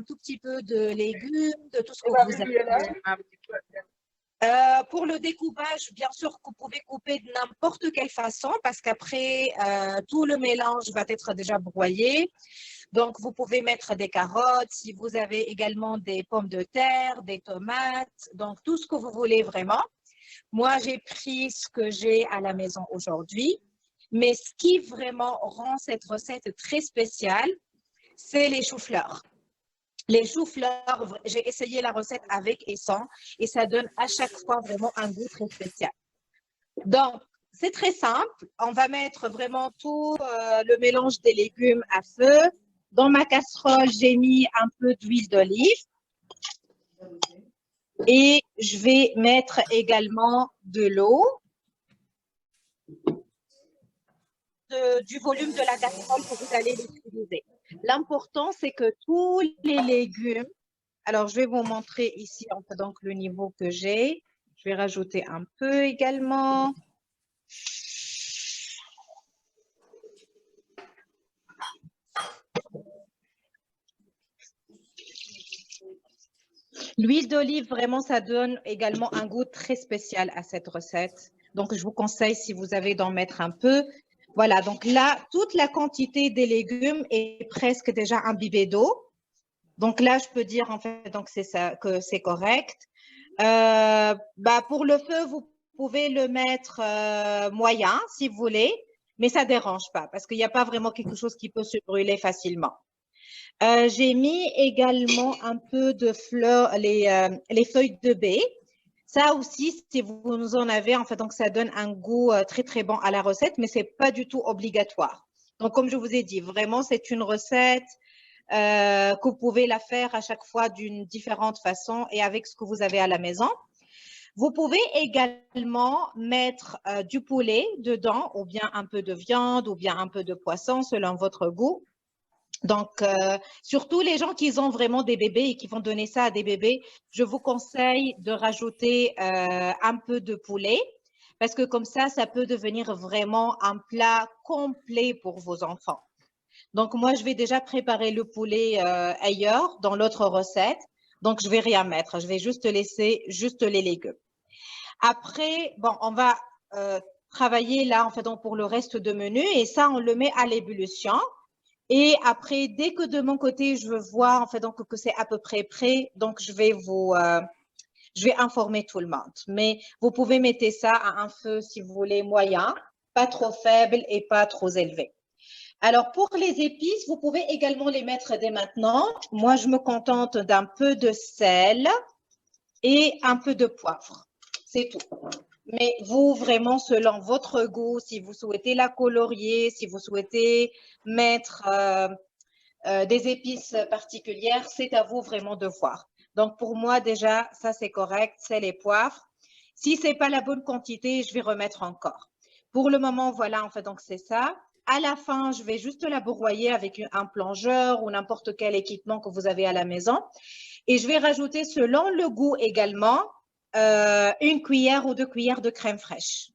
tout petit peu de légumes, de tout ce que vous avez. Pour le découpage, bien sûr que vous pouvez couper de n'importe quelle façon parce qu'après, tout le mélange va être déjà broyé. Donc, vous pouvez mettre des carottes, si vous avez également des pommes de terre, des tomates, donc tout ce que vous voulez vraiment. Moi, j'ai pris ce que j'ai à la maison aujourd'hui, mais ce qui vraiment rend cette recette très spéciale, c'est les choux-fleurs. Les choux-fleurs, j'ai essayé la recette avec et sans, et ça donne à chaque fois vraiment un goût très spécial. Donc, c'est très simple. On va mettre vraiment tout le mélange des légumes à feu. Dans ma casserole, j'ai mis un peu d'huile d'olive. Et je vais mettre également de l'eau, du volume de la casserole que vous allez l'utiliser. L'important, c'est que tous les légumes, alors je vais vous montrer ici donc le niveau que j'ai. Je vais rajouter un peu également. L'huile d'olive, vraiment, ça donne également un goût très spécial à cette recette. Donc, je vous conseille, si vous avez, d'en mettre un peu. Voilà, donc là, toute la quantité des légumes est presque déjà imbibée d'eau. Donc là, je peux dire, en fait, donc c'est ça, que c'est correct. Pour le feu, vous pouvez le mettre moyen, si vous voulez, mais ça ne dérange pas, parce qu'il n'y a pas vraiment quelque chose qui peut se brûler facilement. J'ai mis également un peu de fleurs, les feuilles de baie. Ça aussi, si vous en avez, en fait, donc ça donne un goût très, très bon à la recette, mais ce n'est pas du tout obligatoire. Donc, comme je vous ai dit, vraiment, c'est une recette que vous pouvez la faire à chaque fois d'une différente façon et avec ce que vous avez à la maison. Vous pouvez également mettre du poulet dedans, ou bien un peu de viande, ou bien un peu de poisson, selon votre goût. Donc, surtout les gens qui ont vraiment des bébés et qui vont donner ça à des bébés, je vous conseille de rajouter un peu de poulet parce que comme ça peut devenir vraiment un plat complet pour vos enfants. Donc, moi, je vais déjà préparer le poulet ailleurs, dans l'autre recette. Donc, je ne vais rien mettre. Je vais juste laisser juste les légumes. Après, bon, on va travailler là, en fait, donc, pour le reste de menu et ça, on le met à l'ébullition. Et après, dès que de mon côté, je veux voir en fait donc que c'est à peu près prêt, donc je vais informer tout le monde. Mais vous pouvez mettre ça à un feu si vous voulez moyen, pas trop faible et pas trop élevé. Alors pour les épices, vous pouvez également les mettre dès maintenant. Moi, je me contente d'un peu de sel et un peu de poivre. C'est tout. Mais vous, vraiment, selon votre goût, si vous souhaitez la colorier, si vous souhaitez mettre des épices particulières, c'est à vous vraiment de voir. Donc, pour moi, déjà, ça, c'est correct, c'est les poivres. Si ce n'est pas la bonne quantité, je vais remettre encore. Pour le moment, voilà, en fait, donc c'est ça. À la fin, je vais juste la broyer avec un plongeur ou n'importe quel équipement que vous avez à la maison. Et je vais rajouter, selon le goût également, 1 cuillère ou 2 cuillères de crème fraîche.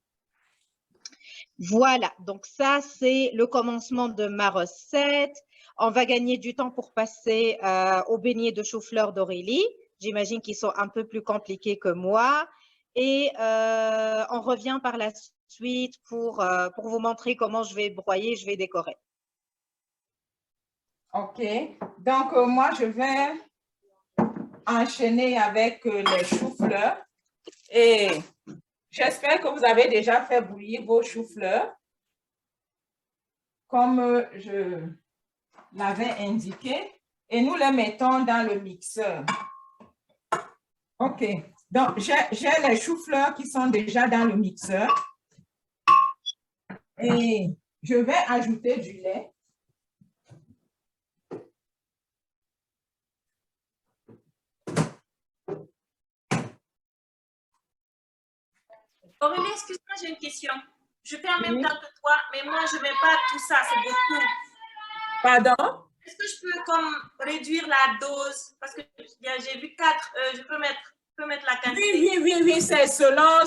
Voilà, donc ça, c'est le commencement de ma recette. On va gagner du temps pour passer aux beignets de chou-fleur d'Aurélie. J'imagine qu'ils sont un peu plus compliqués que moi. Et on revient par la suite pour vous montrer comment je vais broyer, je vais décorer. OK. Donc, moi, je vais enchaîner avec les choux-fleurs. Et j'espère que vous avez déjà fait bouillir vos choux-fleurs. Comme je l'avais indiqué. Et nous les mettons dans le mixeur. OK. Donc, j'ai les choux-fleurs qui sont déjà dans le mixeur. Et je vais ajouter du lait. Aurélie, excuse-moi, j'ai une question. Je fais en même temps que toi, mais moi, je ne mets pas tout ça, c'est beaucoup. Pardon? Est-ce que je peux comme réduire la dose? Parce que j'ai vu 4, je peux mettre la quantité. Oui, c'est selon,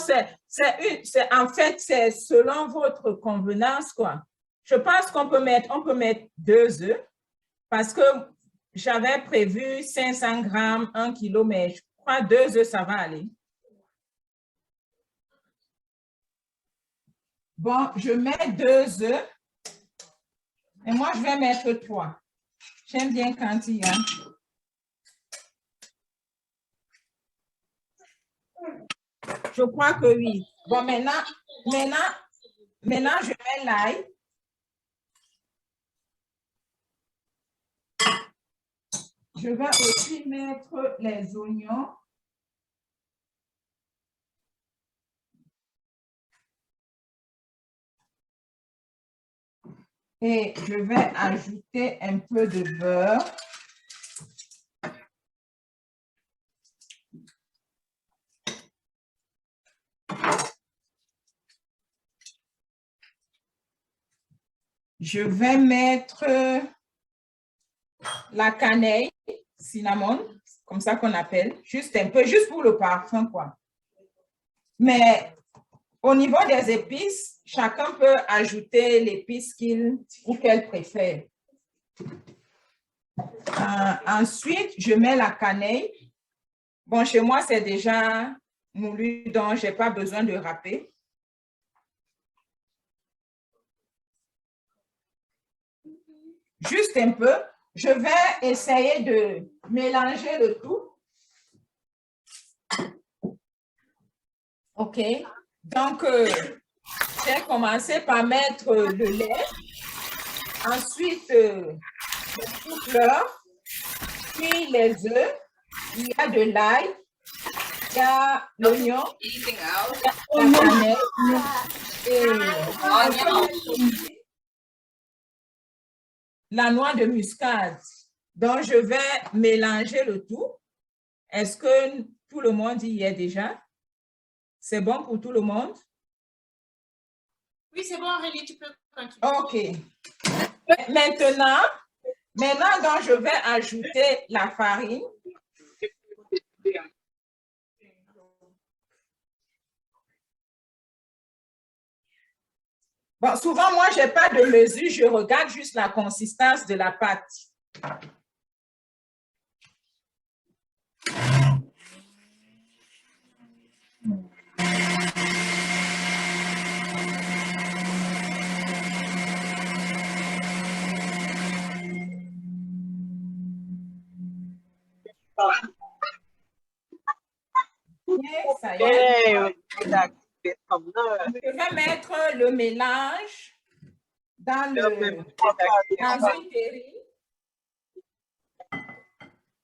en fait, c'est selon votre convenance, quoi. Je pense qu'on peut mettre 2 œufs parce que j'avais prévu 500 grammes, 1 kilo, mais je crois 2 œufs, ça va aller. Bon, je mets 2 œufs. Et moi, je vais mettre 3. J'aime bien quand il y a. Je crois que oui. Bon, maintenant, je mets l'ail. Je vais aussi mettre les oignons. Et je vais ajouter un peu de beurre. Je vais mettre la cannelle, cinnamon, comme ça qu'on appelle, juste un peu, juste pour le parfum, quoi. Mais au niveau des épices, chacun peut ajouter l'épice qu'il ou qu'elle préfère. Ensuite, je mets la cannelle. Bon, chez moi, c'est déjà moulu, donc je n'ai pas besoin de râper. Juste un peu. Je vais essayer de mélanger le tout. OK. Donc, j'ai commencé par mettre le lait. Ensuite, le fleur, puis les œufs. Il y a de l'ail, il y a l'oignon, la cannelle et la noix de muscade. Donc, je vais mélanger le tout. Est-ce que tout le monde y est déjà? C'est bon pour tout le monde? Oui, c'est bon, Aurélie, tu peux continuer. OK. Maintenant, donc, je vais ajouter la farine. Bon, souvent, moi, je n'ai pas de mesure, je regarde juste la consistance de la pâte. Ça y est. Je vais mettre le mélange dans une terrine.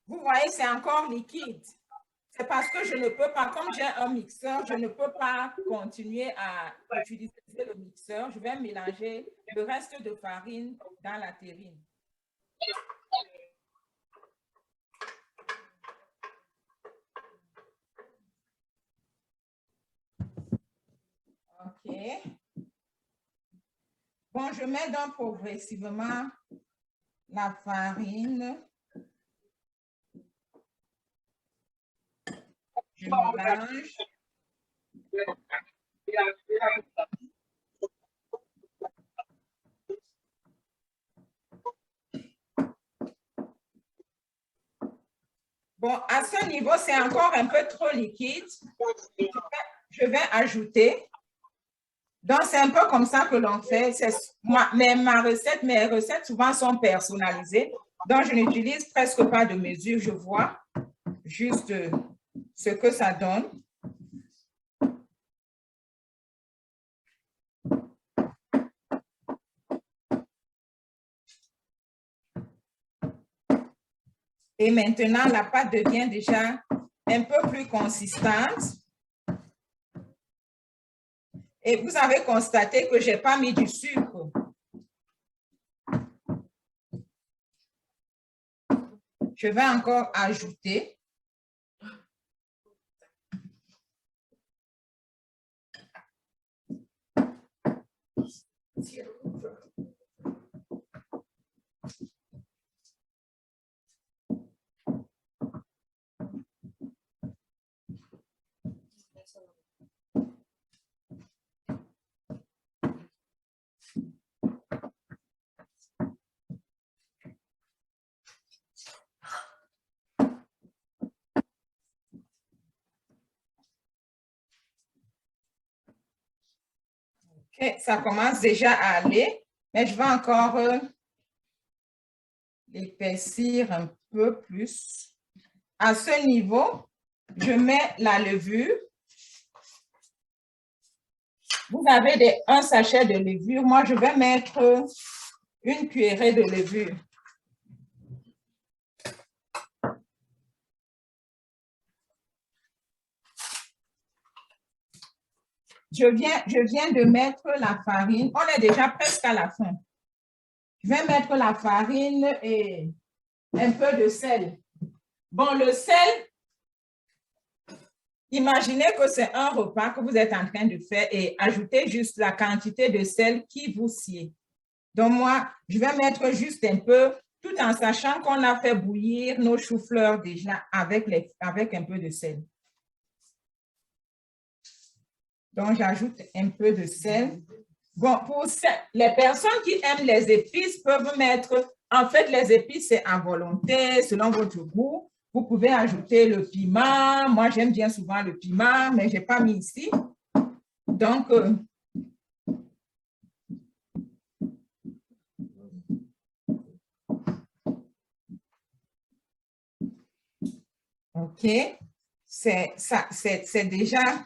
Vous voyez, c'est encore liquide. C'est parce que je ne peux pas, comme j'ai un mixeur, je ne peux pas continuer à utiliser le mixeur. Je vais mélanger le reste de farine dans la terrine. OK. Bon, je mets donc progressivement la farine. Je mélange. Bon, à ce niveau, c'est encore un peu trop liquide. Je vais ajouter. Donc, c'est un peu comme ça que l'on fait. Mes recettes souvent sont personnalisées. Donc, je n'utilise presque pas de mesure. Je vois juste ce que ça donne. Et maintenant, la pâte devient déjà un peu plus consistante. Et vous avez constaté que je n'ai pas mis du sucre. Je vais encore ajouter. Ok, ça commence déjà à aller, mais je vais encore l'épaissir un peu plus. À ce niveau, je mets la levure. Vous avez un sachet de levure. Moi, je vais mettre une cuillerée de levure. Je viens de mettre la farine. On est déjà presque à la fin. Je vais mettre la farine et un peu de sel. Bon, le sel, imaginez que c'est un repas que vous êtes en train de faire et ajoutez juste la quantité de sel qui vous sied. Donc, moi, je vais mettre juste un peu, tout en sachant qu'on a fait bouillir nos choux-fleurs déjà avec un peu de sel. Donc, j'ajoute un peu de sel. Bon, pour les personnes qui aiment les épices peuvent mettre, en fait, les épices, c'est à volonté, selon votre goût. Vous pouvez ajouter le piment. Moi, j'aime bien souvent le piment, mais je n'ai pas mis ici. Donc, OK, c'est déjà...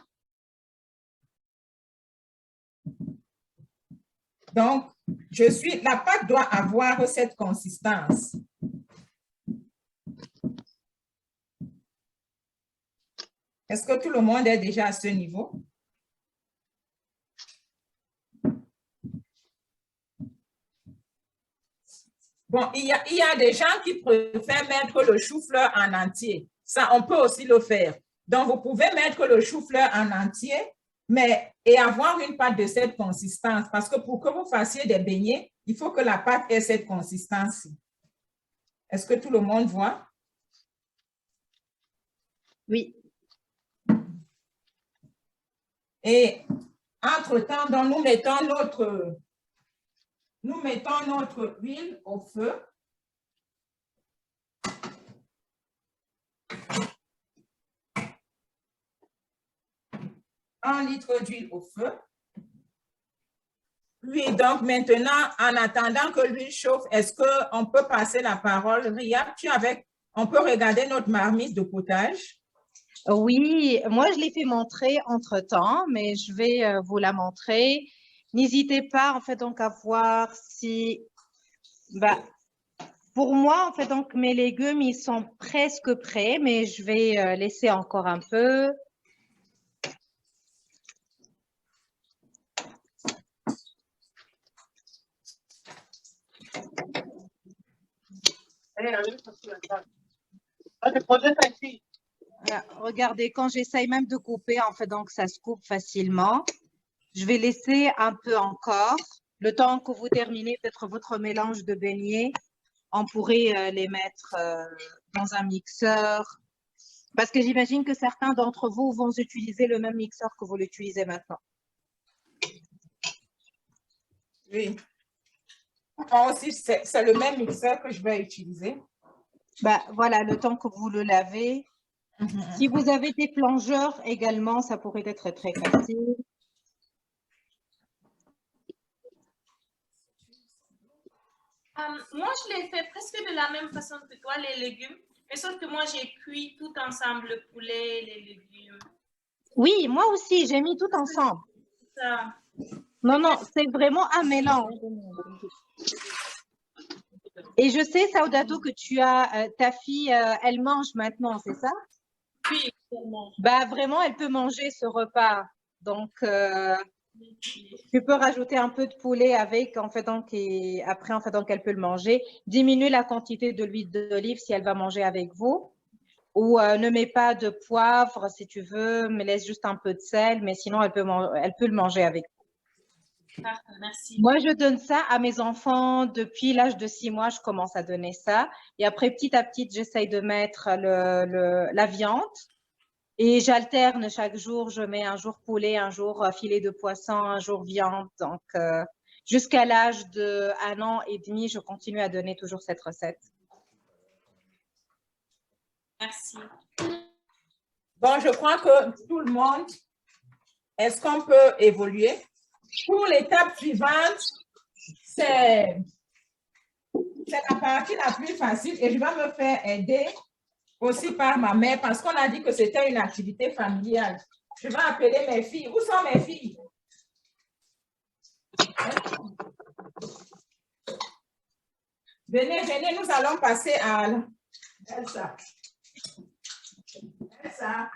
Donc, la pâte doit avoir cette consistance. Est-ce que tout le monde est déjà à ce niveau? Bon, il y a des gens qui préfèrent mettre le chou-fleur en entier. Ça, on peut aussi le faire. Donc, vous pouvez mettre le chou-fleur en entier, et avoir une pâte de cette consistance. Parce que pour que vous fassiez des beignets, il faut que la pâte ait cette consistance. Est-ce que tout le monde voit? Oui. Et entre-temps, donc, nous mettons notre huile au feu. Un litre d'huile au feu. Oui, donc maintenant, en attendant que l'huile chauffe, est-ce qu'on peut passer la parole? Ria, on peut regarder notre marmite de potage? Oui, moi je l'ai fait montrer entre-temps, mais je vais vous la montrer. N'hésitez pas en fait donc à voir si... pour moi, en fait, donc mes légumes, ils sont presque prêts, mais je vais laisser encore un peu. Regardez, quand j'essaye même de couper, en fait, donc ça se coupe facilement. Je vais laisser un peu encore. Le temps que vous terminez peut-être votre mélange de beignets, on pourrait les mettre dans un mixeur. Parce que j'imagine que certains d'entre vous vont utiliser le même mixeur que vous l'utilisez maintenant. Oui. Moi aussi, c'est le même mixeur que je vais utiliser. Voilà, le temps que vous le lavez. Si vous avez des plongeurs également, ça pourrait être très facile. Moi, je l'ai fait presque de la même façon que toi, les légumes. Mais sauf que moi, j'ai cuit tout ensemble, le poulet, les légumes. Oui, moi aussi, j'ai mis tout ensemble. Ça. Non, c'est vraiment un mélange. Et je sais, Saudato, que tu as ta fille, elle mange maintenant, c'est ça? Oui, vraiment. Vraiment, elle peut manger ce repas. Donc, tu peux rajouter un peu de poulet avec, en fait, donc, et après, en fait, donc, elle peut le manger. Diminue la quantité de l'huile d'olive si elle va manger avec vous. Ou ne mets pas de poivre si tu veux, mais laisse juste un peu de sel. Mais sinon, elle peut le manger avec vous. Merci. Moi, je donne ça à mes enfants depuis l'âge de 6 mois. Je commence à donner ça. Et après, petit à petit, j'essaye de mettre la viande. Et j'alterne chaque jour, je mets un jour poulet, un jour filet de poisson, un jour viande. Donc, jusqu'à l'âge d'1 an et demi, je continue à donner toujours cette recette. Merci. Bon, je crois que tout le monde, est-ce qu'on peut évoluer? pour l'étape suivante, c'est la partie la plus facile et je vais me faire aider aussi par ma mère parce qu'on a dit que c'était une activité familiale. Je vais appeler mes filles. Où sont mes filles? Venez, venez, nous allons passer à Elsa. Elsa.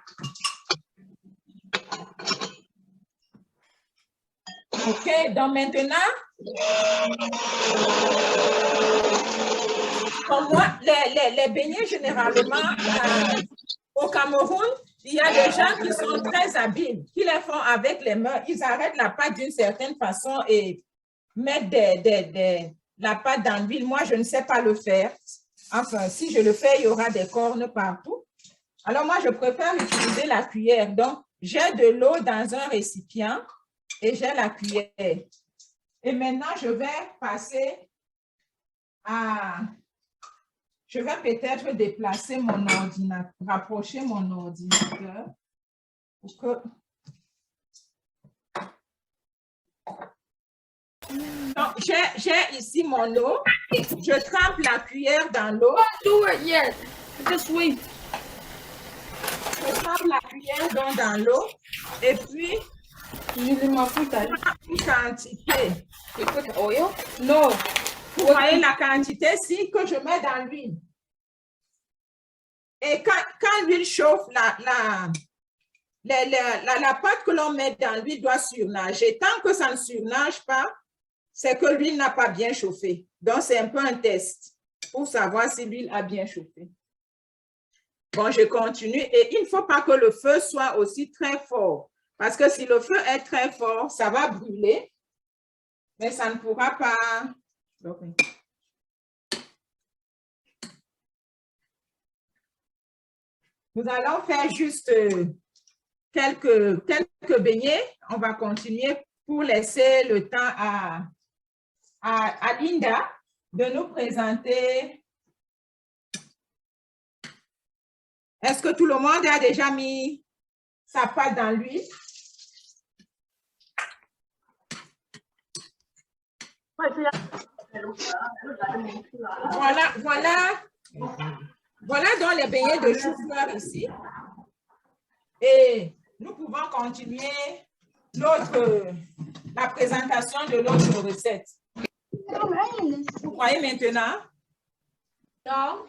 OK, donc maintenant, comme moi, les beignets, généralement, au Cameroun, il y a des gens qui sont très habiles, qui les font avec les mains. Ils arrêtent la pâte d'une certaine façon et mettent la pâte dans l'huile. Moi, je ne sais pas le faire. Enfin, si je le fais, il y aura des cornes partout. Alors, moi, je préfère utiliser la cuillère. Donc, j'ai de l'eau dans un récipient et j'ai la cuillère. Et maintenant, je vais passer à... Je vais peut-être déplacer mon ordinateur, rapprocher mon ordinateur pour que... Donc, j'ai ici mon eau. Je trempe la cuillère dans l'eau. Do it yet. Just wait. Je trempe la cuillère dans l'eau. Et puis, Using my foot. une quantité. You put oil? No. Vous voyez la quantité ici que je mets dans l'huile. Et quand l'huile chauffe, la pâte que l'on met dans l'huile doit surnager. Tant que ça ne surnage pas, c'est que l'huile n'a pas bien chauffé. Donc, c'est un peu un test pour savoir si l'huile a bien chauffé. Bon, je continue. Et il ne faut pas que le feu soit aussi très fort. Parce que si le feu est très fort, ça va brûler. Mais ça ne pourra pas... Nous allons faire juste quelques beignets. On va continuer pour laisser le temps à Linda de nous présenter. Est-ce que tout le monde a déjà mis sa pâte dans l'huile? Voilà donc les beignets de chou-fleur ici. Et nous pouvons continuer la présentation de l'autre recette. Vous voyez maintenant? No.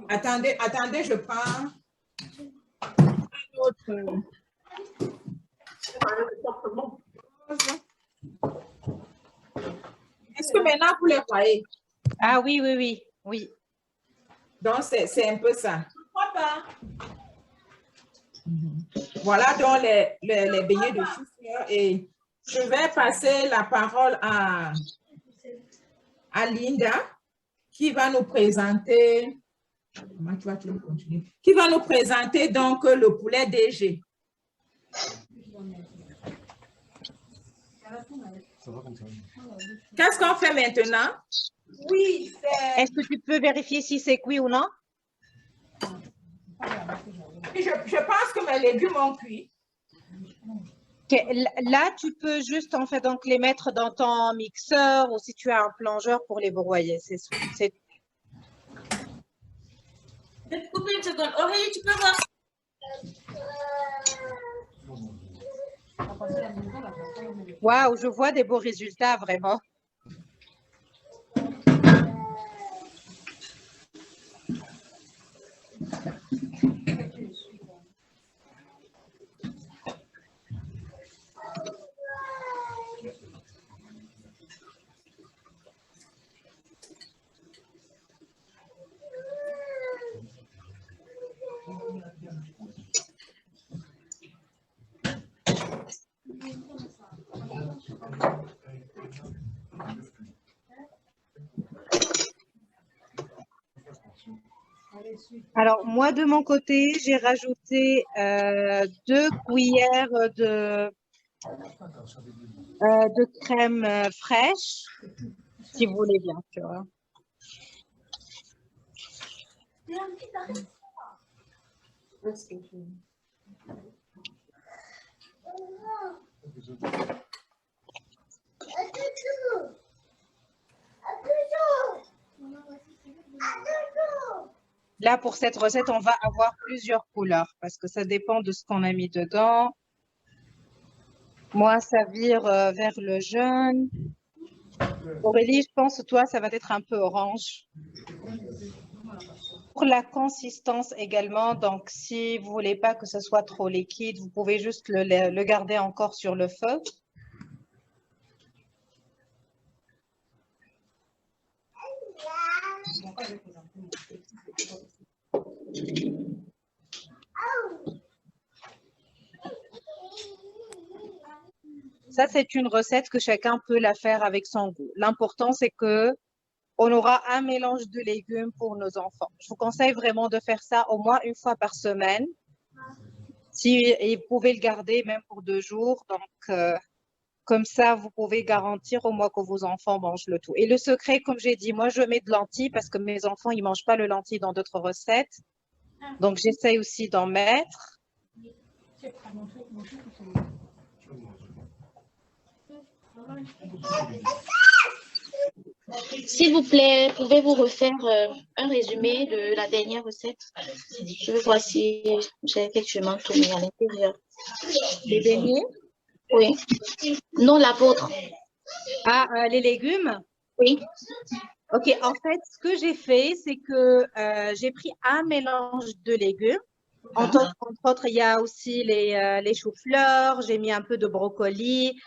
Attendez, je prends un autre. Est-ce que maintenant vous les voyez? Ah oui, oui, oui, oui. Donc, c'est un peu ça. Voilà donc les beignets de chou-fleur et je vais passer la parole à Linda qui va nous présenter. Comment tu vas continuer? Qui va nous présenter donc le poulet DG. Qu'est-ce qu'on fait maintenant? Oui, est-ce que tu peux vérifier si c'est cuit ou non? Je pense que mes légumes ont cuit. Okay. Là, tu peux juste en fait donc les mettre dans ton mixeur ou si tu as un plongeur pour les broyer. C'est Je vais te couper une seconde. Aurélie, tu peux voir? Waouh, je vois des beaux résultats vraiment. Alors, moi, de mon côté, j'ai rajouté 2 cuillères de crème fraîche, si vous voulez bien sûr. Là, pour cette recette, on va avoir plusieurs couleurs parce que ça dépend de ce qu'on a mis dedans. Moi, ça vire vers le jaune. Aurélie, je pense, toi, ça va être un peu orange. Pour la consistance également, donc si vous voulez pas que ce soit trop liquide, vous pouvez juste le garder encore sur le feu. Ça, c'est une recette que chacun peut la faire avec son goût. L'important, c'est que on aura un mélange de légumes pour nos enfants. Je vous conseille vraiment de faire ça au moins une fois par semaine. Si, et vous pouvez le garder même pour 2 jours. Donc, comme ça, vous pouvez garantir au moins que vos enfants mangent le tout. Et le secret, comme j'ai dit, moi, je mets de lentilles parce que mes enfants, ils mangent pas le lentilles dans d'autres recettes. Donc, j'essaye aussi d'en mettre. S'il vous plaît, pouvez-vous refaire un résumé de la dernière recette? Je veux voir si j'ai effectivement tout mis à l'intérieur. Les beignets. Oui. Non, la vôtre. Ah, les légumes. Oui. OK, en fait, ce que j'ai fait, c'est que j'ai pris un mélange de légumes. Entre autres, il y a aussi les choux-fleurs, j'ai mis un peu de brocoli,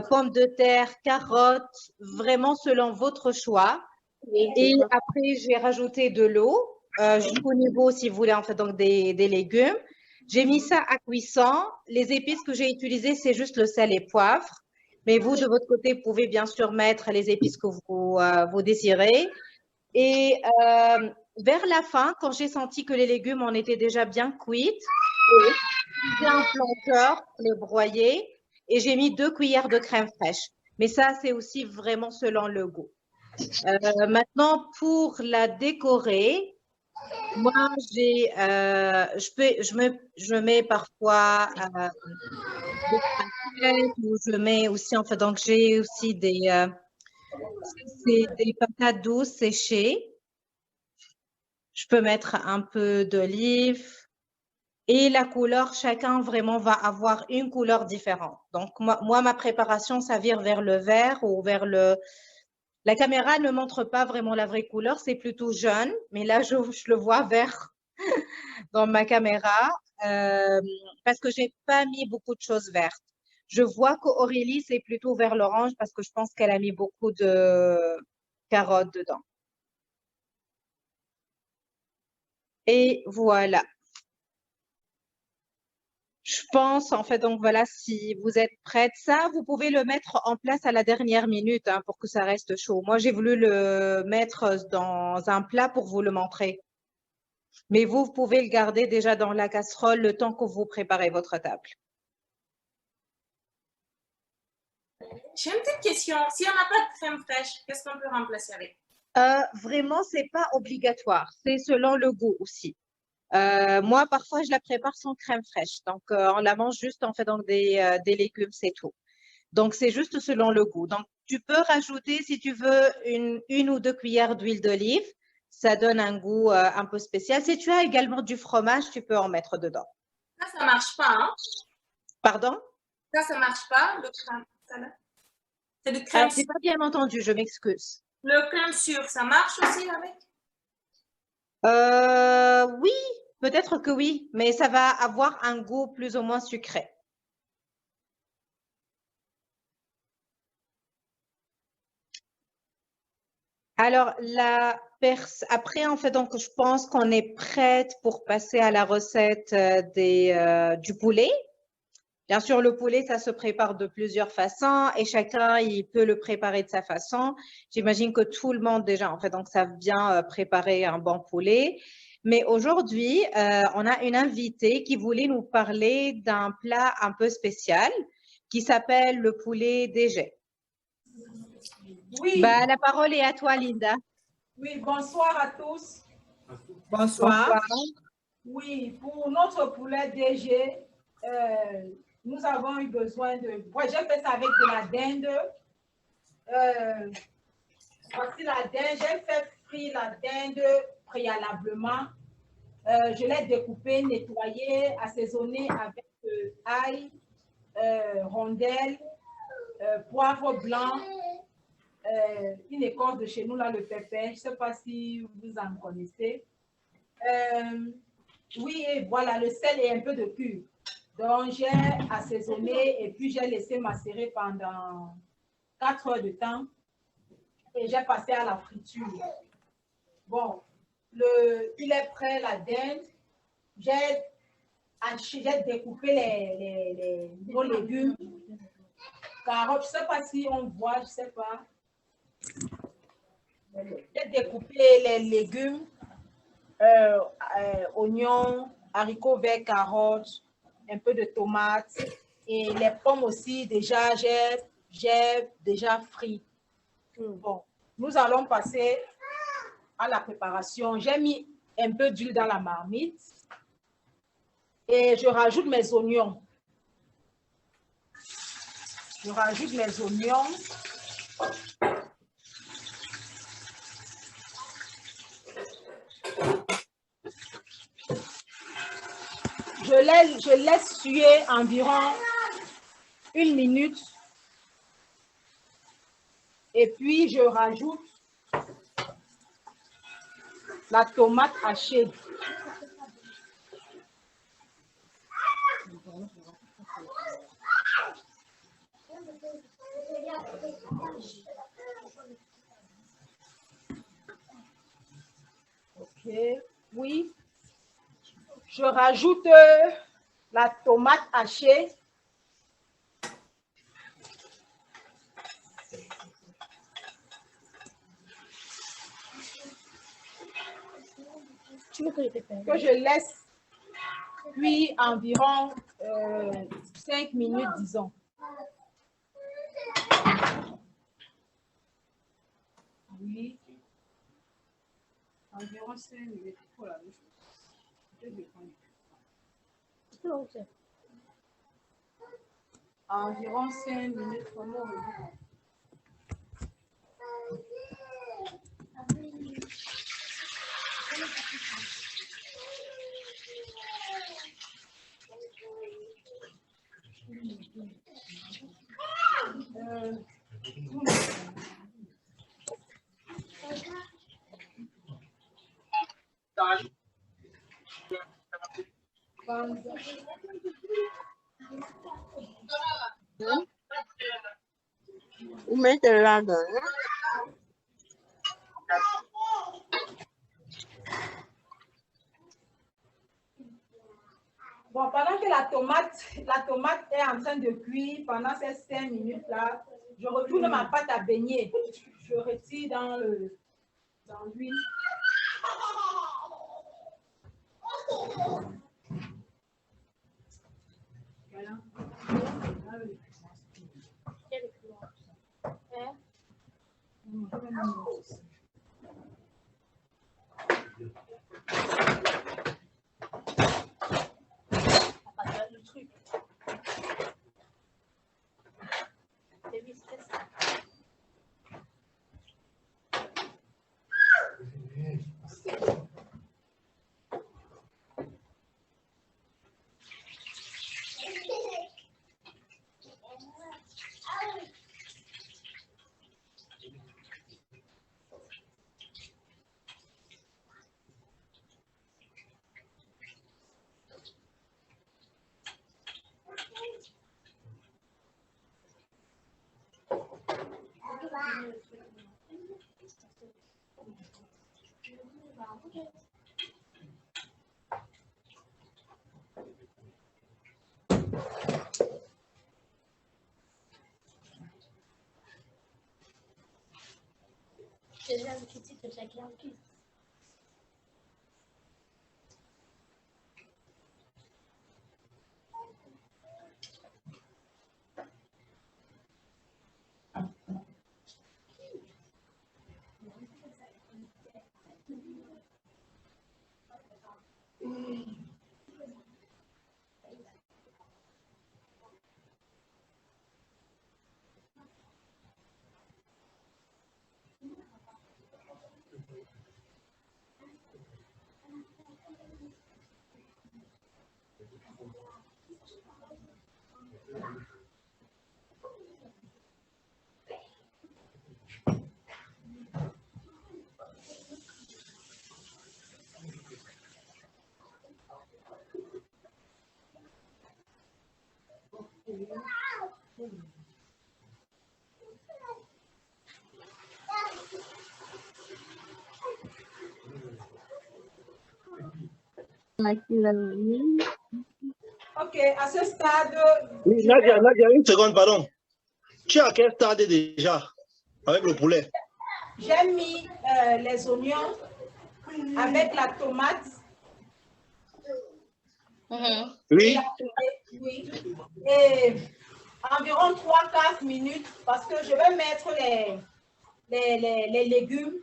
pommes de terre, carottes, vraiment selon votre choix. Oui, Et après, j'ai rajouté de l'eau jusqu'au niveau, si vous voulez, en fait, donc des légumes. J'ai mis ça à cuisson. Les épices que j'ai utilisées, c'est juste le sel et poivre. Mais vous, de votre côté, vous pouvez bien sûr mettre les épices que vous désirez. Et vers la fin, quand j'ai senti que les légumes en étaient déjà bien cuits, j'ai un planteur pour les broyer et j'ai mis 2 cuillères de crème fraîche. Mais ça, c'est aussi vraiment selon le goût. Maintenant, pour la décorer, moi, je mets parfois des patates ou je mets aussi, en fait, donc j'ai aussi des patates douces séchées. Je peux mettre un peu d'olive et la couleur, chacun vraiment va avoir une couleur différente. Donc, moi ma préparation, ça vire vers le vert ou vers le... La caméra ne montre pas vraiment la vraie couleur, c'est plutôt jaune, mais là, je le vois vert dans ma caméra parce que j'ai pas mis beaucoup de choses vertes. Je vois qu'Aurélie, c'est plutôt vers l'orange parce que je pense qu'elle a mis beaucoup de carottes dedans. Et voilà. Je pense, en fait, donc voilà, si vous êtes prête, ça, vous pouvez le mettre en place à la dernière minute hein, pour que ça reste chaud. Moi, j'ai voulu le mettre dans un plat pour vous le montrer. Mais vous pouvez le garder déjà dans la casserole le temps que vous préparez votre table. J'ai une petite question. Si on n'a pas de crème fraîche, qu'est-ce qu'on peut remplacer avec? Vraiment, c'est pas obligatoire. C'est selon le goût aussi. Moi, parfois, je la prépare sans crème fraîche. Donc, on la mange juste en fait donc des légumes, c'est tout. Donc, c'est juste selon le goût. Donc, tu peux rajouter, si tu veux, une ou 2 cuillères d'huile d'olive. Ça donne un goût un peu spécial. Si tu as également du fromage, tu peux en mettre dedans. Ça marche pas, hein? Pardon? Ça marche pas, le crème salade? C'est du crème. Je n'ai pas bien entendu, je m'excuse. Le crème sûr, ça marche aussi avec? Oui, peut-être que oui, mais ça va avoir un goût plus ou moins sucré. Alors, après, en fait, donc, je pense qu'on est prête pour passer à la recette du poulet. Bien sûr, le poulet, ça se prépare de plusieurs façons et chacun, il peut le préparer de sa façon. J'imagine que tout le monde déjà, en fait, donc, ça vient préparer un bon poulet. Mais aujourd'hui, on a une invitée qui voulait nous parler d'un plat un peu spécial qui s'appelle le poulet DG. Oui. La parole est à toi, Linda. Oui, bonsoir à tous. Bonsoir. Oui, pour notre poulet DG, nous avons eu besoin de... Moi, j'ai fait ça avec de la dinde. Voici la dinde. J'ai fait frire la dinde préalablement Je l'ai découpé, nettoyé, assaisonné avec ail, rondelles, poivre blanc, une écorce de chez nous, là, le pépin. Je ne sais pas si vous en connaissez. Oui, et voilà, le sel et un peu de cube. Donc, j'ai assaisonné et puis j'ai laissé macérer pendant 4 heures de temps et j'ai passé à la friture. Bon, il est prêt, la dinde. J'ai découpé nos légumes. Carottes, je ne sais pas si on voit, je ne sais pas. J'ai découpé les légumes, oignons, haricots verts, carottes, un peu de tomates et les pommes aussi, déjà, j'ai déjà frit. Bon, nous allons passer à la préparation. J'ai mis un peu d'huile dans la marmite et je rajoute mes oignons. Je rajoute mes oignons. Je laisse suer environ 1 minute. Et puis, je rajoute la tomate hachée. OK, oui. Je rajoute la tomate hachée. Que je laisse cuire environ 5 minutes, disons. Oui. Environ 5 minutes. Voilà. Environ 5 minutes. Vous mettez là-dedans. Bon, pendant que la tomate est en train de cuire, pendant ces 5 minutes-là, je retourne ma pâte à beignet. Je retire dans l'huile. Voilà. Ok, à ce stade... Oui, Nadia, Nadia, une seconde, pardon. Tu es à quel stade déjà avec le poulet? J'ai mis les oignons avec la tomate. Oui. Oui. Et environ 3-4 minutes parce que je vais mettre les légumes,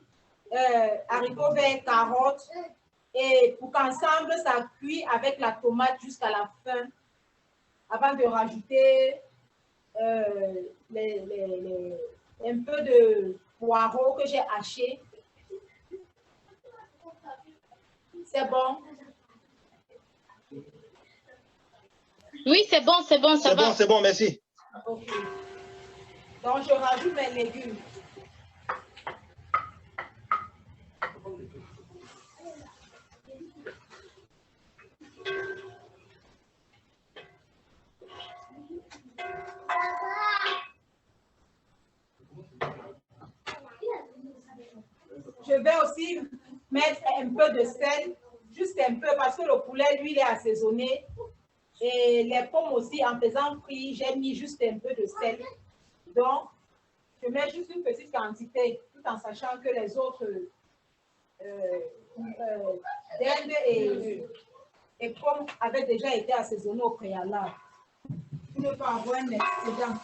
haricots verts, carottes, et pour qu'ensemble ça cuit avec la tomate jusqu'à la fin avant de rajouter un peu de poireaux que j'ai haché. C'est bon? Oui, c'est bon, ça va. C'est bon, merci. Ok. Donc, je rajoute mes légumes. Je vais aussi mettre un peu de sel, juste un peu, parce que le poulet, lui, il est assaisonné. Et les pommes aussi, en faisant cuire, j'ai mis juste un peu de sel. Donc, je mets juste une petite quantité, tout en sachant que les autres dinde et pommes avaient déjà été assaisonnées au préalable. Pour ne pas avoir un excédent.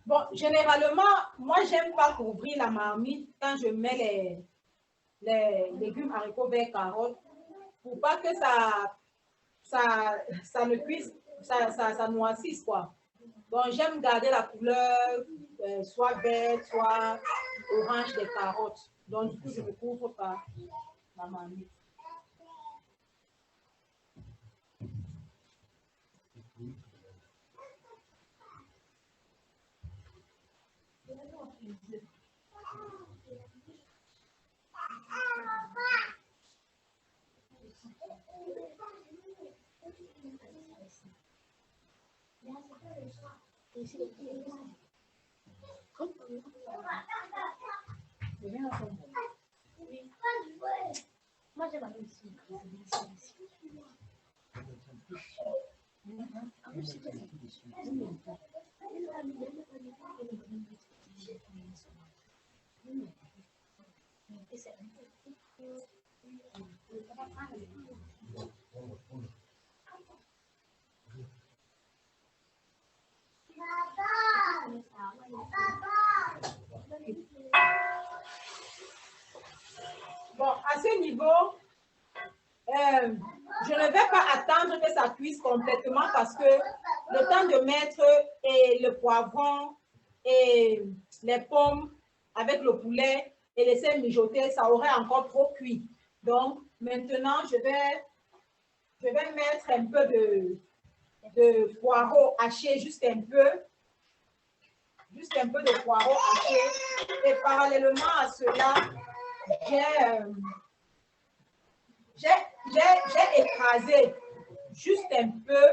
Bon, généralement, moi, j'aime pas couvrir la marmite quand je mets les légumes, haricots verts, carottes, pour pas que ça ne cuise, ça noisisse, quoi. Donc, j'aime garder la couleur soit verte, soit orange des carottes. Donc, du coup, je ne couvre pas la marmite. Bon, à ce niveau, je ne vais pas attendre que ça cuise complètement parce que le temps de mettre le poivron et les pommes avec le poulet et laisser mijoter, ça aurait encore trop cuit. Donc, maintenant, je vais mettre un peu de poireaux hachés, juste un peu de poireaux hachés. Et parallèlement à cela, j'ai écrasé juste un peu,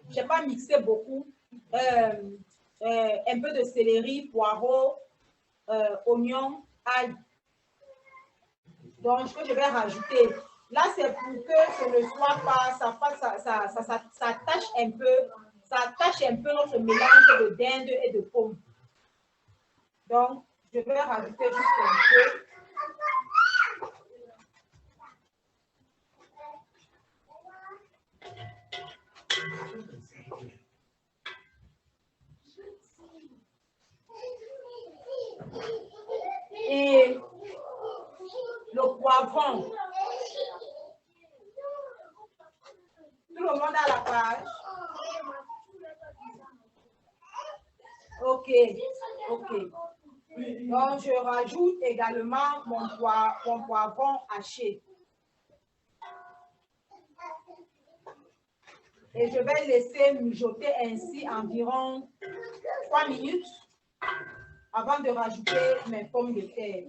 je n'ai pas mixé beaucoup, un peu de céleri, poireaux, oignons, ail. Donc, ce que je vais rajouter, Là, c'est pour que ce ne soit pas, ça tâche un peu notre mélange de dinde et de pomme. Donc, je vais rajouter juste un peu. Et le poivron. Tout le monde a la page. Ok, ok. Donc, je rajoute également mon poivron haché. Et je vais laisser mijoter ainsi environ 3 minutes avant de rajouter mes pommes de terre.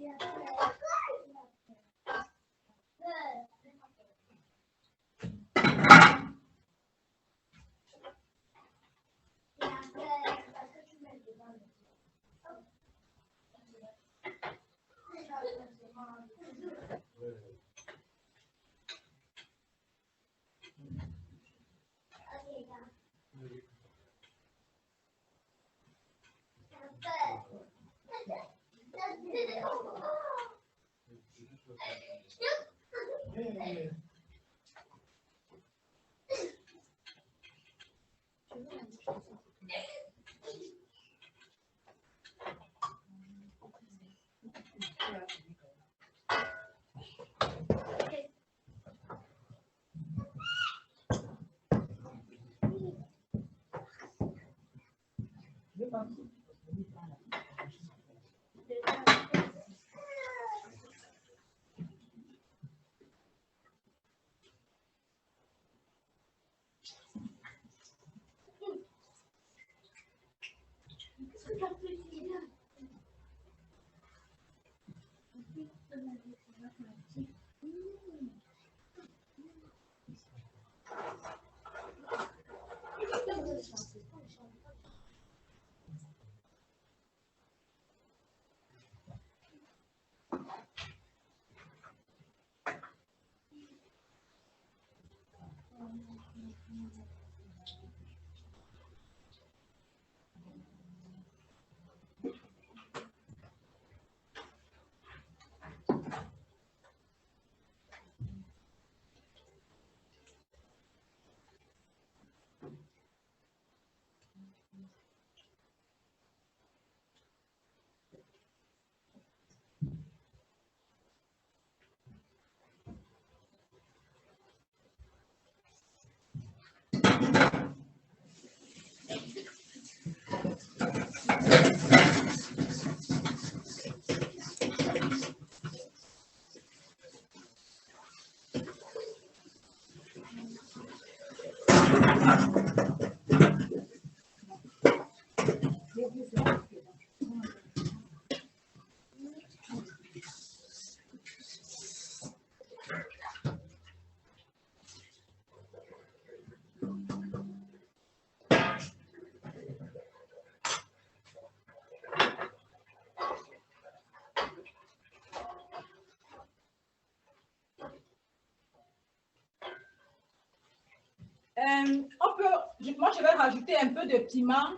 Moi, je vais rajouter un peu de piment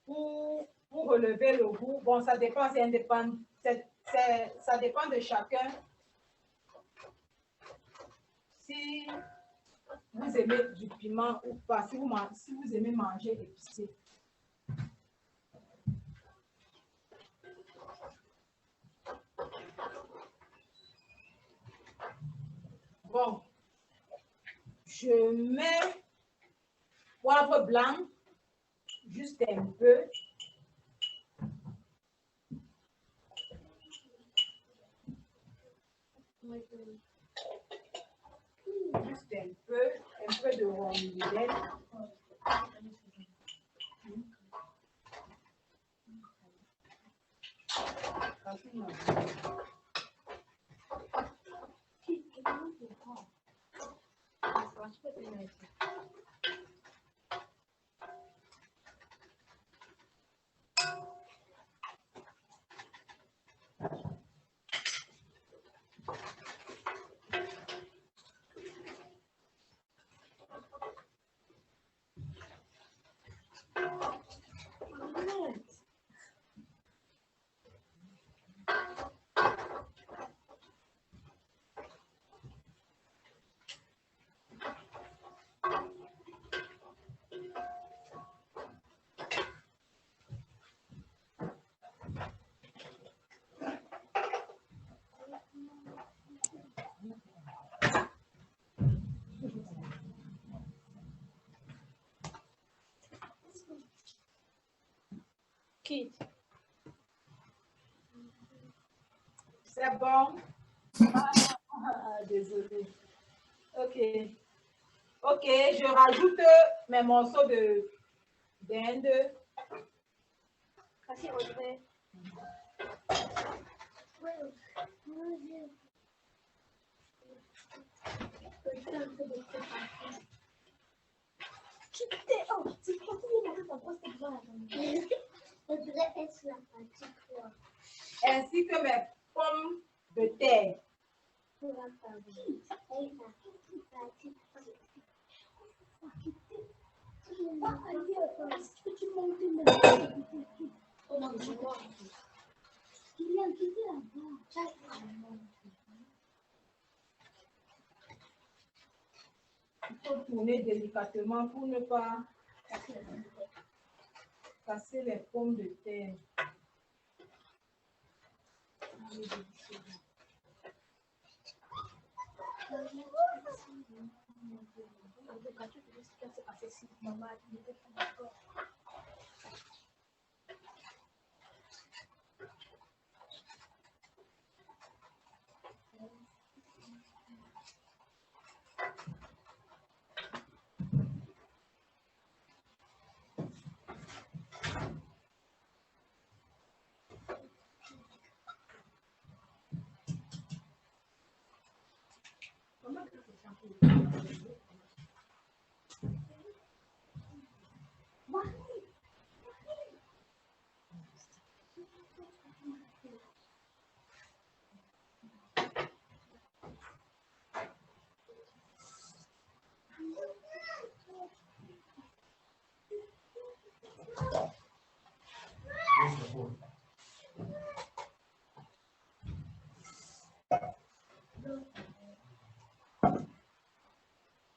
pour relever le goût. Bon, ça dépend, ça dépend de chacun. Si vous aimez du piment ou pas, si vous aimez manger épicé. Bon, je mets poivre blanc, juste un peu. Juste un peu de rondelle. Qui? C'est bon. Désolée. OK. OK, je rajoute mes morceaux de dinde. Merci, Audrey. Ainsi que mes pommes de terre. Il faut tourner délicatement pour ne pas casser les pommes de terre.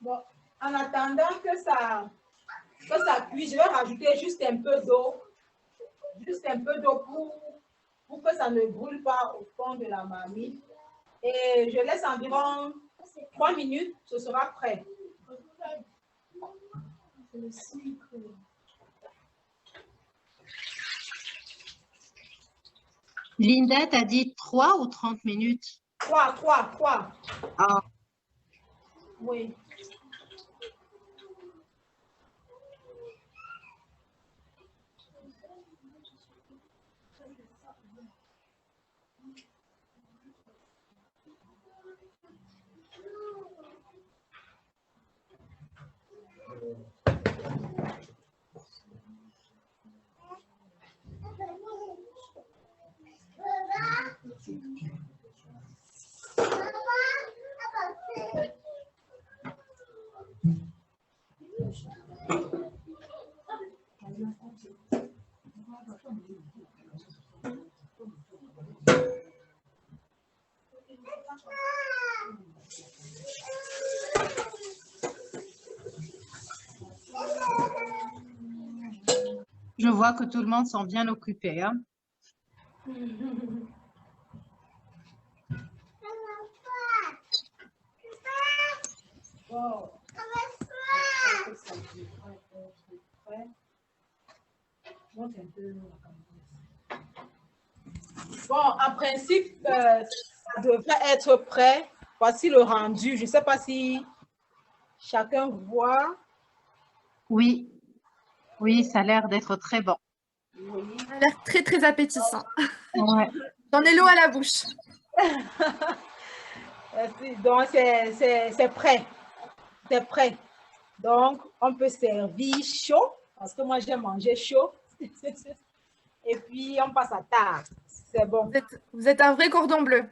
Bon, en attendant que ça cuise, je vais rajouter juste un peu d'eau. Juste un peu d'eau pour que ça ne brûle pas au fond de la marmite. Et je laisse environ 3 minutes, ce sera prêt. Linda, t'as dit 3 ou 30 minutes? 3. Ah. Oui. Je vois que tout le monde sont bien occupés. Hein? Bon. Bon, en principe, ça devrait être prêt. Voici le rendu. Je ne sais pas si chacun voit. Oui, oui, ça a l'air d'être très bon. Oui. Ça a l'air très, très appétissant. Ouais. J'en ai l'eau à la bouche. Donc, c'est prêt. C'est prêt. Donc, on peut servir chaud, parce que moi, j'aime manger chaud. Et puis, on passe à table. C'est bon. Vous êtes un vrai cordon bleu.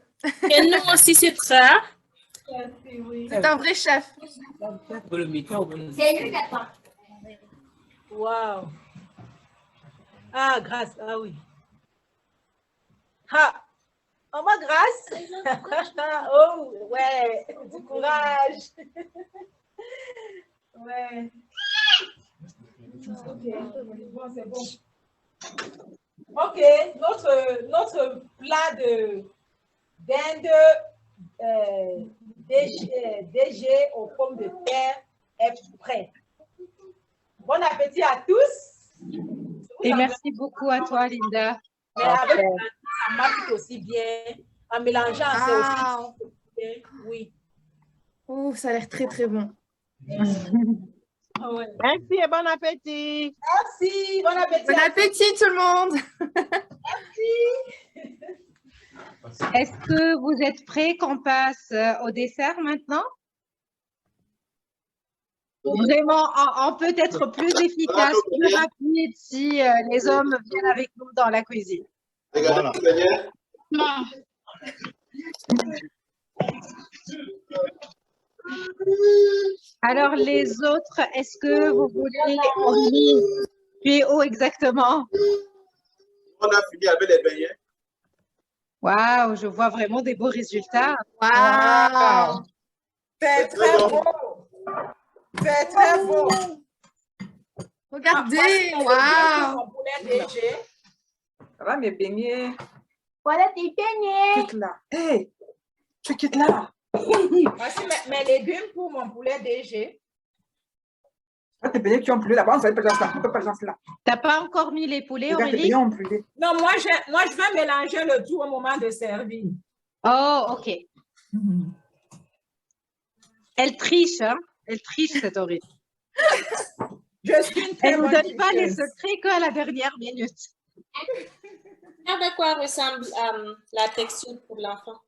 Et nous aussi, c'est prêt. Merci, oui. C'est un vrai chef. C'est lui qui attend. Wow. Ah, grâce. Ah oui. Ah, on va grâce. Oh, ouais. Du courage. Ouais. Ok. Bon, c'est bon. Ok. Notre plat de dinde DG aux pommes de terre est prêt. Bon appétit à tous. Je Et merci beaucoup à toi, Linda. Mais avec ça marche aussi bien. En mélangeant, c'est Wow. aussi bien. Oui. Ouh, ça a l'air très, très bon. Ah ouais. Merci et bon appétit. Merci. Bon appétit. Bon appétit, tout le monde. Est-ce que vous êtes prêts qu'on passe au dessert maintenant? Vraiment, on peut être plus efficace, plus rapide si les hommes viennent avec nous dans la cuisine. Voilà. Alors, les autres, est-ce que vous voulez... Aurélie, tu es où exactement? On a fini avec les beignets. Waouh, je vois vraiment des beaux résultats. Wow. C'est très beau. C'est très beau. Regardez, Wow. wow. Mon poulet DG. Ça va, mes beignets? Voilà tes beignets. Quitte là. Hé, tu quittes là. Voici mes légumes pour mon poulet DG. Ah, tes beignets qui ont brûlé là-bas, on ne pas là. On peut pas là. T'as pas encore mis les poulets, Regarde, tes Aurélie? beignets ont brûlé. Non, moi, je vais mélanger le tout au moment de servir. Oh, ok. Elle triche, hein? Elle triche, cette Aurélie. Je suis une très Elle ne bonne donne pas les tricheuse. secrets qu'à la dernière minute. Regarde à quoi ressemble la texture pour l'enfant.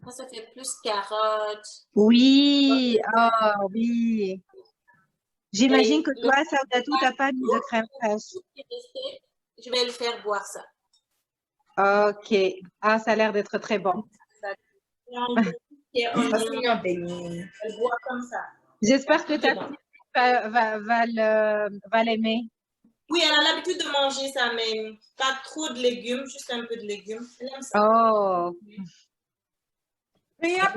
Ça fait plus carotte. Oui, oh oui. J'imagine Et que le- toi, Saoudatu, tu n'as pas mis de crème fraîche. Je vais le faire boire ça. Ok. Ah, ça a l'air d'être très bon. Et on Ça, c'est un beignet. elle boit comme ça. J'espère que ta petite va l'aimer. Oui, elle a l'habitude de manger ça, mais pas trop de légumes, juste un peu de légumes. Elle aime ça. Oh. Priya,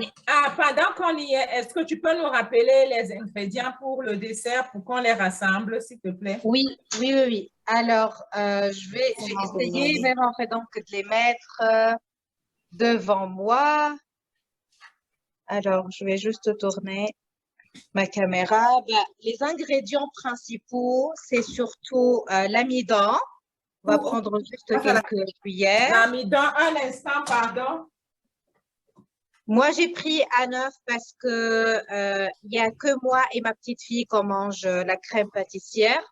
pendant qu'on y est, est-ce que tu peux nous rappeler les ingrédients pour le dessert pour qu'on les rassemble, s'il te plaît? Oui. Alors, je vais essayer même en fait donc de les mettre devant moi. Alors, je vais juste tourner ma caméra. Les ingrédients principaux, c'est surtout l'amidon. On va prendre juste quelques cuillères. L'amidon, un instant, pardon. Moi, j'ai pris à 9 parce que il n'y a que moi et ma petite fille qui mange la crème pâtissière.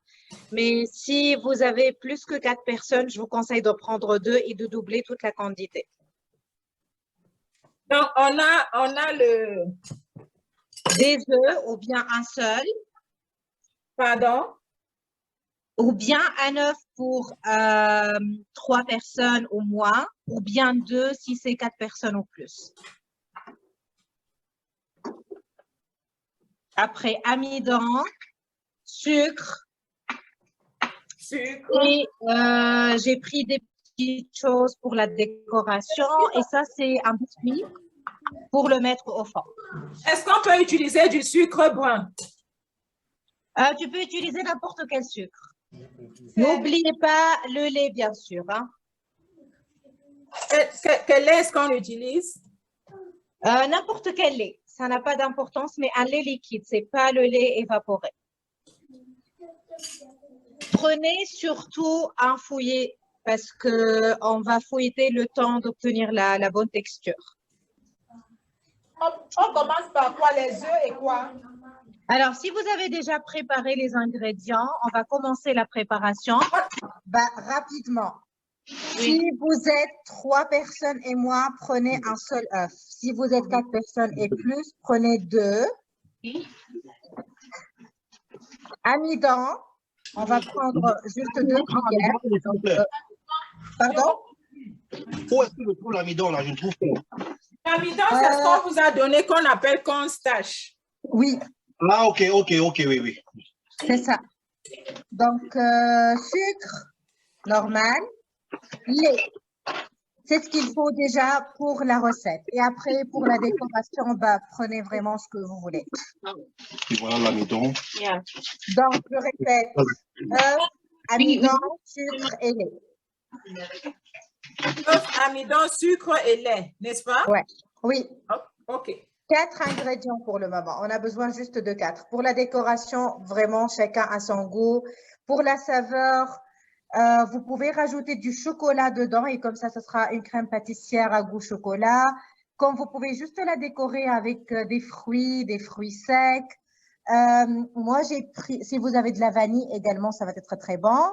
Mais si vous avez plus que 4 personnes, je vous conseille de prendre 2 et de doubler toute la quantité. Donc, on a des œufs ou bien un seul. Pardon? Ou bien un œuf pour 3 personnes ou moins, ou bien 2 si c'est 4 personnes ou plus. Après, amidon, sucre. Et j'ai pris des petites choses pour la décoration. Et ça, c'est un biscuit pour le mettre au fond. Est-ce qu'on peut utiliser du sucre brun? Tu peux utiliser n'importe quel sucre. N'oubliez pas le lait, bien sûr. Hein. Quel lait est-ce qu'on utilise? N'importe quel lait. Ça n'a pas d'importance, mais un lait liquide, ce n'est pas le lait évaporé. Prenez surtout un fouillis parce qu'on va fouetter le temps d'obtenir la bonne texture. On commence par quoi? Les œufs et quoi? Alors, si vous avez déjà préparé les ingrédients, on va commencer la préparation rapidement. Si vous êtes 3 personnes et moins, prenez un seul œuf. Si vous êtes 4 personnes et plus, prenez 2. Amidon, on va prendre juste 2 cuillères. Pardon? Où est-ce que je trouve l'amidon là? Je ne trouve pas. L'amidon, c'est ce qu'on vous a donné qu'on appelle cornstarch. Oui. Ah, ok, oui. C'est ça. Donc, sucre normal, lait. C'est ce qu'il faut déjà pour la recette. Et après, pour la décoration, prenez vraiment ce que vous voulez. Et voilà l'amidon. Donc, je répète, œuf, amidon, sucre et lait. Œuf, amidon, sucre et lait, n'est-ce pas? Ouais. Oui. Ok. 4 ingrédients pour le moment. On a besoin juste de 4. Pour la décoration, vraiment, chacun a son goût. Pour la saveur, vous pouvez rajouter du chocolat dedans et comme ça, ce sera une crème pâtissière à goût chocolat. Comme vous pouvez juste la décorer avec des fruits secs. Moi, j'ai pris, si vous avez de la vanille également, ça va être très bon.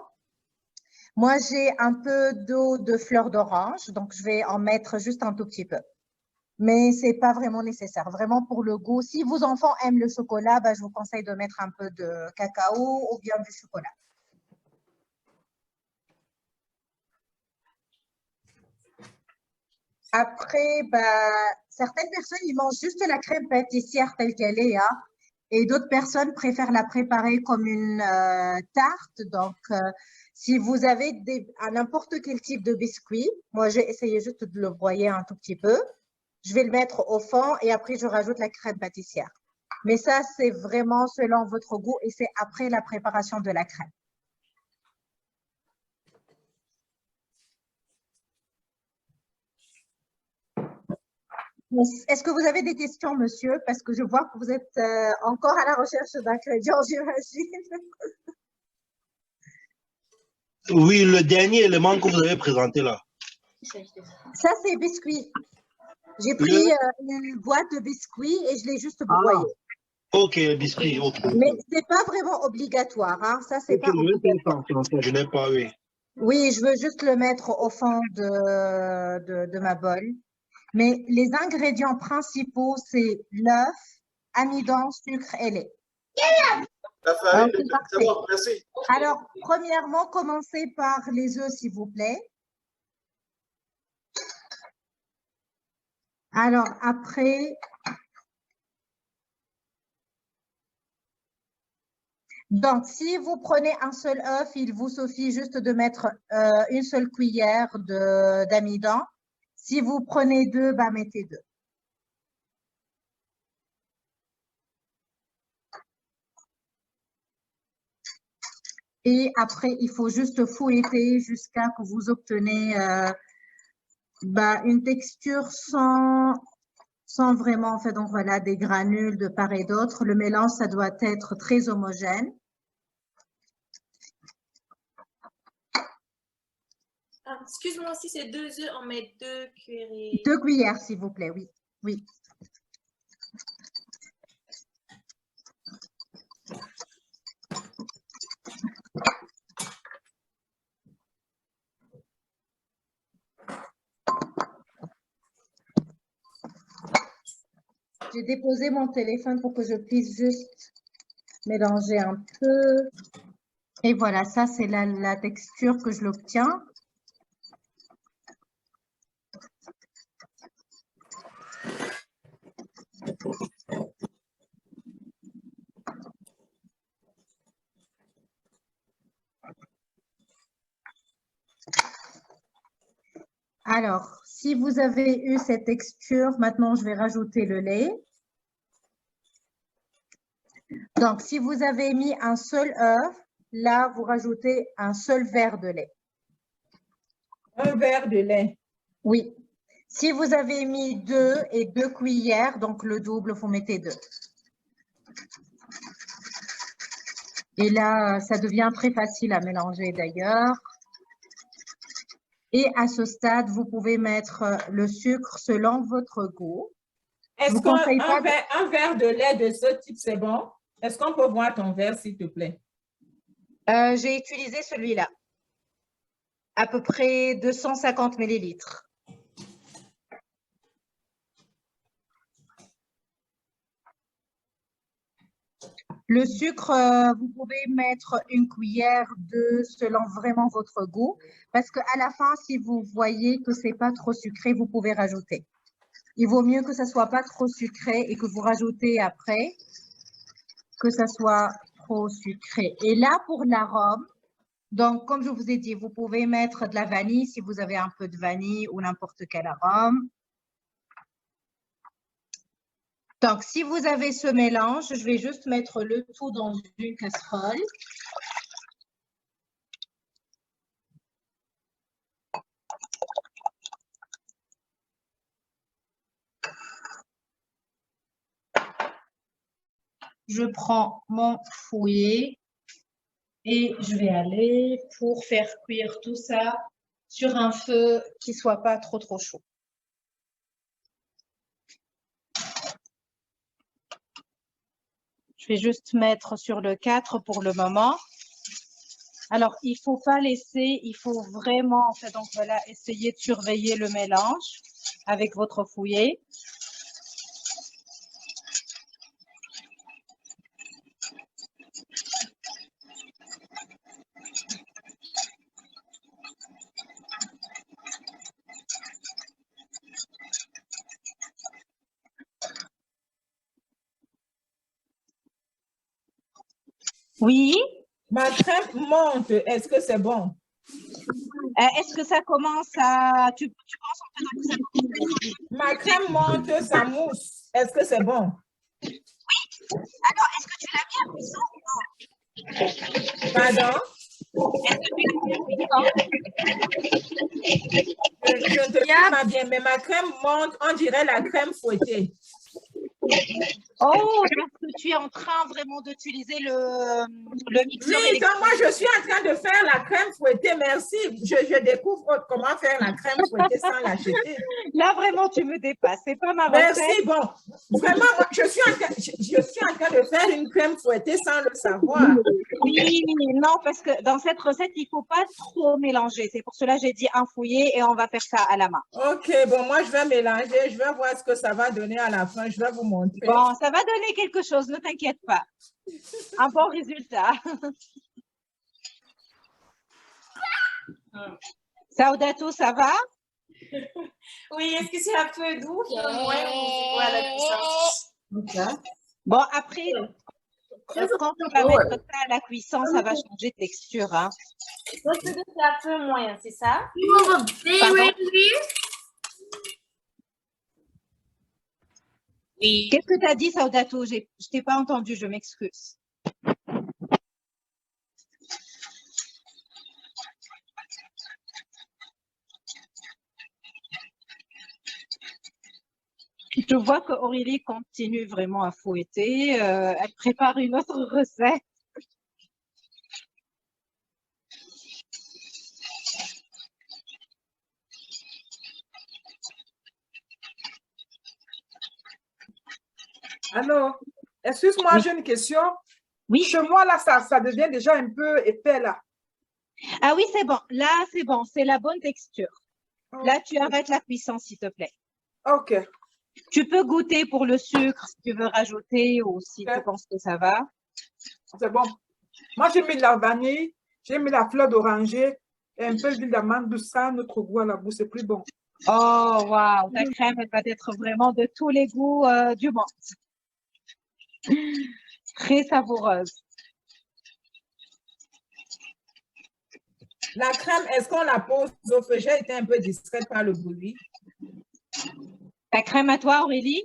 Moi, j'ai un peu d'eau de fleur d'orange, donc je vais en mettre juste un tout petit peu. Mais ce n'est pas vraiment nécessaire, vraiment pour le goût. Si vos enfants aiment le chocolat, bah, je vous conseille de mettre un peu de cacao ou bien du chocolat. Après, bah, certaines personnes, ils mangent juste la crème pâtissière telle qu'elle est, hein, et d'autres personnes préfèrent la préparer comme une tarte. Donc, si vous avez n'importe quel type de biscuit, moi, j'ai essayé juste de le broyer un tout petit peu. Je vais le mettre au fond et après, je rajoute la crème pâtissière. Mais ça, c'est vraiment selon votre goût et c'est après la préparation de la crème. Est-ce que vous avez des questions, monsieur? Parce que je vois que vous êtes encore à la recherche d'ingrédients, j'imagine. Oui, le dernier élément que vous avez présenté là. Ça, c'est biscuit. J'ai pris une boîte de biscuits et je l'ai juste broyé. Ok, biscuit, ok. Mais ce n'est pas vraiment obligatoire. Hein. Ça, c'est pas obligatoire. Je n'ai pas, oui. Oui, je veux juste le mettre au fond de ma bol. Mais les ingrédients principaux, c'est l'œuf, amidon, sucre et lait. Merci. Alors, premièrement, commencez par les œufs, s'il vous plaît. Alors, après, donc, si vous prenez un seul œuf, il vous suffit juste de mettre une seule cuillère d'amidon. Si vous prenez deux, bah, mettez deux. Et après, il faut juste fouetter jusqu'à que vous obtenez une texture sans vraiment, en fait, donc voilà, des granules de part et d'autre. Le mélange, ça doit être très homogène. Ah, excuse-moi, si c'est 2 œufs, on met 2 cuillerées. 2 cuillères, s'il vous plaît, oui. Oui. J'ai déposé mon téléphone pour que je puisse juste mélanger un peu. Et voilà, ça, c'est la texture que je l'obtiens. Alors, si vous avez eu cette texture, maintenant, je vais rajouter le lait. Donc, si vous avez mis un seul œuf, là, vous rajoutez un seul verre de lait. Un verre de lait. Oui. Si vous avez mis 2 et 2 cuillères, donc le double, vous mettez 2. Et là, ça devient très facile à mélanger d'ailleurs. Et à ce stade, vous pouvez mettre le sucre selon votre goût. Est-ce qu'un verre de lait de ce type, c'est bon? Est-ce qu'on peut voir ton verre, s'il te plaît? J'ai utilisé celui-là. À peu près 250 millilitres. Le sucre, vous pouvez mettre une cuillère selon vraiment votre goût. Parce qu'à la fin, si vous voyez que ce n'est pas trop sucré, vous pouvez rajouter. Il vaut mieux que ça ne soit pas trop sucré et que vous rajoutez après que ça soit trop sucré. Et là, pour l'arôme, donc, comme je vous ai dit, vous pouvez mettre de la vanille si vous avez un peu de vanille ou n'importe quel arôme. Donc, si vous avez ce mélange, je vais juste mettre le tout dans une casserole. Je prends mon fouet. Et je vais aller pour faire cuire tout ça sur un feu qui soit pas trop chaud. Je vais juste mettre sur le 4 pour le moment. Alors, il faut pas laisser, il faut vraiment, en fait, donc voilà, essayer de surveiller le mélange avec votre fouet. Oui. Ma crème monte. Est-ce que c'est bon? Est-ce que ça commence à... Tu penses en fait que ça... Ma crème monte, ça mousse. Est-ce que c'est bon? Oui. Alors, est-ce que tu l'as mis à cuisson? Pardon? Est-ce que tu l'as mis à cuisson? Je ne te dis pas bien, mais ma crème monte, on dirait la crème fouettée. Oh, parce que tu es en train vraiment d'utiliser le mixeur. Oui, donc moi, je suis en train de faire la crème fouettée. Merci. Je découvre comment faire la crème fouettée sans l'acheter. Là, vraiment, tu me dépasses. C'est pas ma recette. Merci. Bon, vraiment, moi, je suis en train de faire une crème fouettée sans le savoir. Oui, non, parce que dans cette recette, il ne faut pas trop mélanger. C'est pour cela que j'ai dit un fouet et on va faire ça à la main. OK, bon, moi, je vais mélanger. Je vais voir ce que ça va donner à la fin. Je vais vous montrer. Bon, ça va donner quelque chose, ne t'inquiète pas. Un bon résultat. Saoudatou, ça va? Oui, est-ce que c'est un peu doux, un peu moins, ou c'est quoi la puissance? Okay. Bon, après, quand on va mettre ça à la cuisson, ça va changer de texture. Hein. Donc, c'est un peu moins, c'est ça? Oui. Qu'est-ce que tu as dit, Saoudatou? Je ne t'ai pas entendu, je m'excuse. Je vois qu'Aurélie continue vraiment à fouetter. Elle prépare une autre recette. Alors, excuse-moi, Oui. j'ai une question. Oui. Chez moi, là, ça devient déjà un peu épais, là. Ah oui, c'est bon. Là, c'est bon. C'est la bonne texture. Là, tu arrêtes la cuisson, s'il te plaît. OK. Tu peux goûter pour le sucre si tu veux rajouter ou si tu penses que ça va. C'est bon. Moi, j'ai mis de la vanille, j'ai mis la fleur d'oranger et un peu d'huile d'amande douce. Ça a notre goût à la bouche, c'est plus bon. Oh, waouh, ta crème, elle va être vraiment de tous les goûts du monde. Très savoureuse. La crème, est-ce qu'on la pose au feu? J'ai été un peu distraite par le bruit. Ta crème à toi, Aurélie?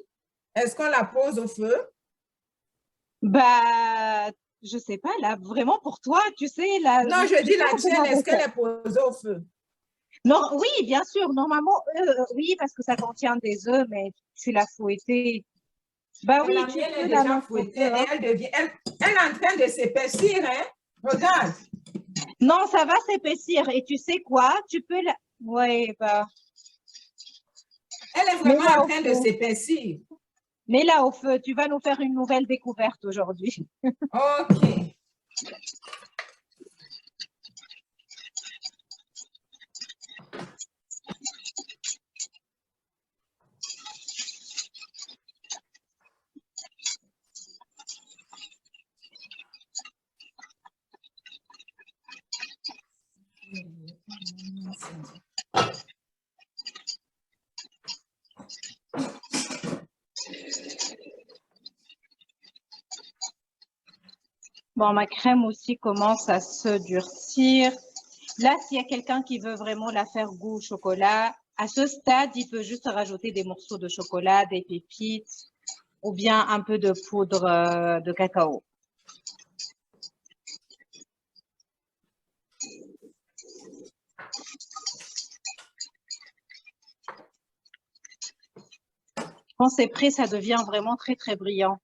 Est-ce qu'on la pose au feu? Bah, je sais pas, là, vraiment pour toi, tu sais. Là, non, je dis la tienne, est-ce qu'elle est posée au feu? Non, oui, bien sûr, normalement, oui, parce que ça contient des œufs, mais tu l'as fouetté. Bah oui, la tu mienne peux est la déjà mettre fouettée et elle est en train de s'épaissir, hein? Regarde. Non, ça va s'épaissir. Et tu sais quoi? Tu peux la... Oui, bah... Elle est vraiment en train de s'épaissir. Mets-la au feu. Tu vas nous faire une nouvelle découverte aujourd'hui. OK. Bon, ma crème aussi commence à se durcir. Là, s'il y a quelqu'un qui veut vraiment la faire goût au chocolat, à ce stade, il peut juste rajouter des morceaux de chocolat, des pépites ou bien un peu de poudre de cacao. Quand c'est prêt, ça devient vraiment très, très brillant.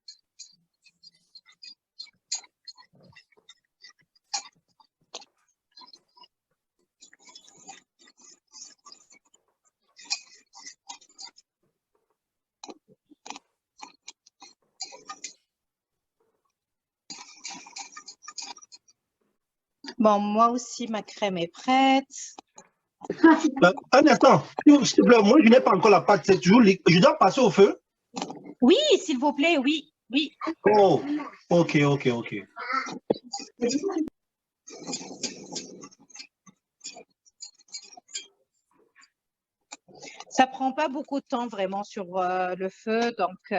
Bon, moi aussi, ma crème est prête. Un instant, s'il te plaît, moi, je n'ai pas encore la pâte, c'est toujours liquide. Je dois passer au feu? Oui, s'il vous plaît, oui, oui. Oh, ok, ok, ok. Ça prend pas beaucoup de temps vraiment sur le feu. Donc,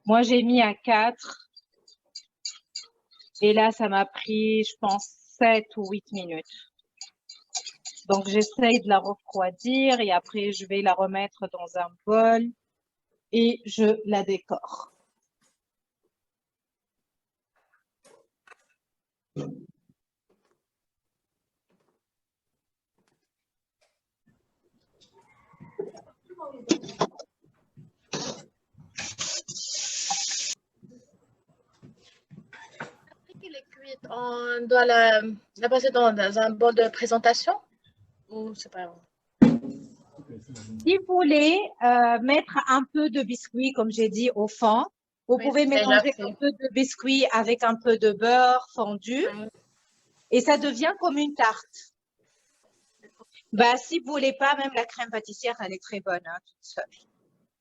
moi, j'ai mis à 4. Et là, ça m'a pris, je pense, 7 ou 8 minutes. Donc, j'essaye de la refroidir et après, je vais la remettre dans un bol et je la décore. Après qu'elle est cuite, on doit la passer dans un bol de présentation ou c'est pas grave? Si vous voulez mettre un peu de biscuit, comme j'ai dit, au fond, vous Oui, pouvez c'est déjà mélanger fait. un peu de biscuit avec un peu de beurre fondu et ça devient comme une tarte. Bah, si vous voulez pas, même la crème pâtissière, elle est très bonne, hein, toute seule.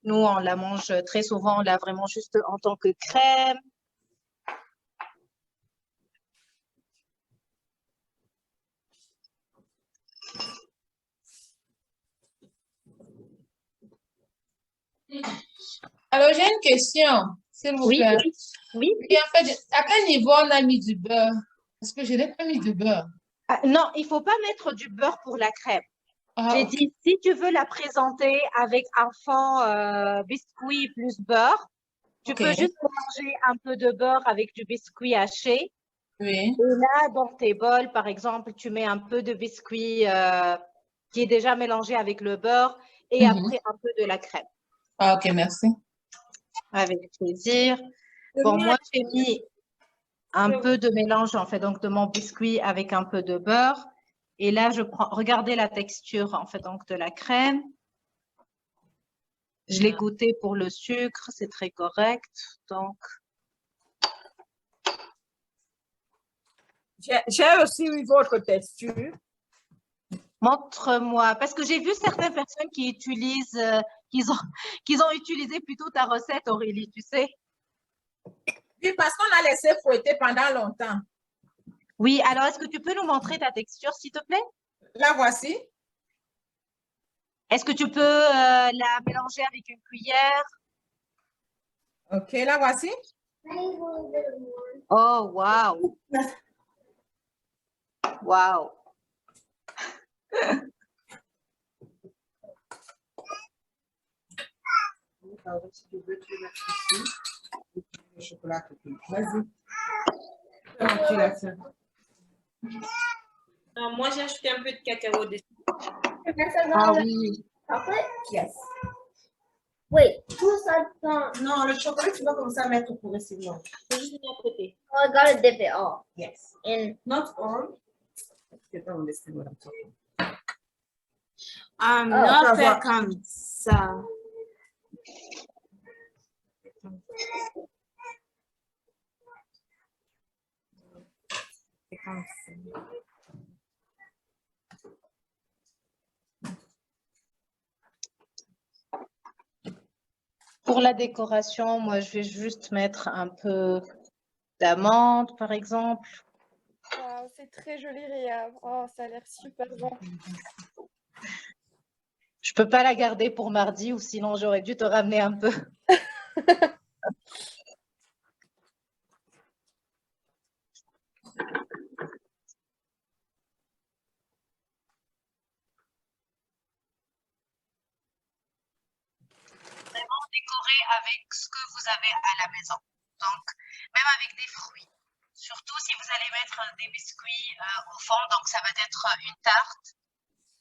Nous, on la mange très souvent, on l'a vraiment juste en tant que crème. Alors, j'ai une question, s'il vous Oui, plaît. oui. Et en fait, à quel niveau on a mis du beurre? Parce que je n'ai pas mis de beurre. Ah, non, il faut pas mettre du beurre pour la crème. Ah, J'ai ok. dit, si tu veux la présenter avec un fond biscuit plus beurre, tu Ok. peux juste mélanger un peu de beurre avec du biscuit haché. Oui. Et là, dans tes bols, par exemple, tu mets un peu de biscuit qui est déjà mélangé avec le beurre et après un peu de la crème. Ah, ok, merci. Avec plaisir. Bon, moi, j'ai mis un peu de mélange, en fait, donc de mon biscuit avec un peu de beurre. Et là, je prends, regardez la texture, en fait, donc de la crème. Je l'ai goûté pour le sucre, c'est très correct. Donc, J'ai aussi eu votre texture. montre-moi, parce que j'ai vu certaines personnes qui utilisent, qu'ils ont utilisé plutôt ta recette, Aurélie, tu sais. Oui, parce qu'on a laissé fouetter pendant longtemps. Oui, alors est-ce que tu peux nous montrer ta texture, s'il te plaît? La voici. Est-ce que tu peux la mélanger avec une cuillère? OK, la voici. Oh, wow. Wow. Si tu veux, tu mets ici. Le chocolat. Vas-y. Moi, j'ai ajouté un peu de cacao dessus. Ah oui. Yes. Oui, tout ça dans... Non, le chocolat, tu vas commencer à mettre progressivement. Faut juste mettre à côté. Oh, I gotta dip it all. Yes. In... Not all. You don't understand what I'm talking. non, faire comme ça. C'est comme ça. Pour la décoration, moi, je vais juste mettre un peu d'amandes, par exemple. Wow, c'est très joli, Ria. Oh, ça a l'air super bon. Je peux pas la garder pour mardi ou sinon j'aurais dû te ramener un peu. Vraiment décorer avec ce que vous avez à la maison. Donc, même avec des fruits. Surtout si vous allez mettre des biscuits au fond, donc ça va être une tarte.